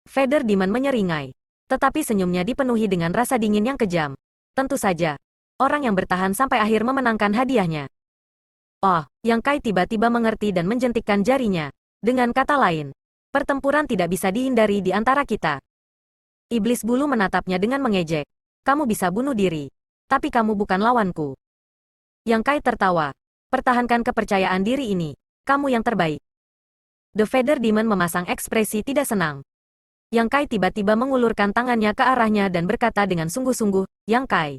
Feather Demon menyeringai. Tetapi senyumnya dipenuhi dengan rasa dingin yang kejam. Tentu saja, orang yang bertahan sampai akhir memenangkan hadiahnya. Oh, Yang Kai tiba-tiba mengerti dan menjentikkan jarinya. Dengan kata lain, pertempuran tidak bisa dihindari di antara kita. Iblis bulu menatapnya dengan mengejek. Kamu bisa bunuh diri, tapi kamu bukan lawanku. Yang Kai tertawa. Pertahankan kepercayaan diri ini. Kamu yang terbaik. The Feather Demon memasang ekspresi tidak senang. Yang Kai tiba-tiba mengulurkan tangannya ke arahnya dan berkata dengan sungguh-sungguh, Yang Kai.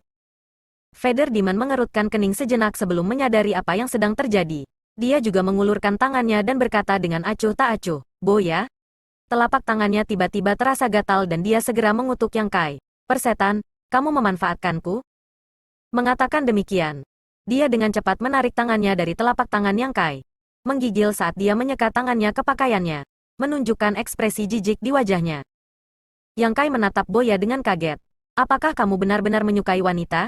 Feather Demon mengerutkan kening sejenak sebelum menyadari apa yang sedang terjadi. Dia juga mengulurkan tangannya dan berkata dengan acuh tak acuh, Boya. Telapak tangannya tiba-tiba terasa gatal dan dia segera mengutuk Yang Kai. Persetan, kamu memanfaatkanku? Mengatakan demikian, dia dengan cepat menarik tangannya dari telapak tangan Yang Kai. Menggigil saat dia menyeka tangannya ke pakaiannya, menunjukkan ekspresi jijik di wajahnya. Yang Kai menatap Boya dengan kaget. Apakah kamu benar-benar menyukai wanita?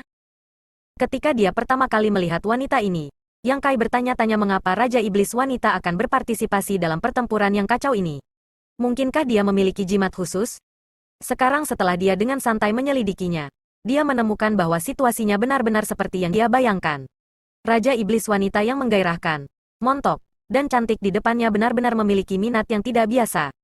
Ketika dia pertama kali melihat wanita ini, Yang Kai bertanya-tanya mengapa Raja Iblis wanita akan berpartisipasi dalam pertempuran yang kacau ini. Mungkinkah dia memiliki jimat khusus? Sekarang setelah dia dengan santai menyelidikinya, dia menemukan bahwa situasinya benar-benar seperti yang dia bayangkan. Raja Iblis wanita yang menggairahkan, montok, dan cantik di depannya benar-benar memiliki minat yang tidak biasa.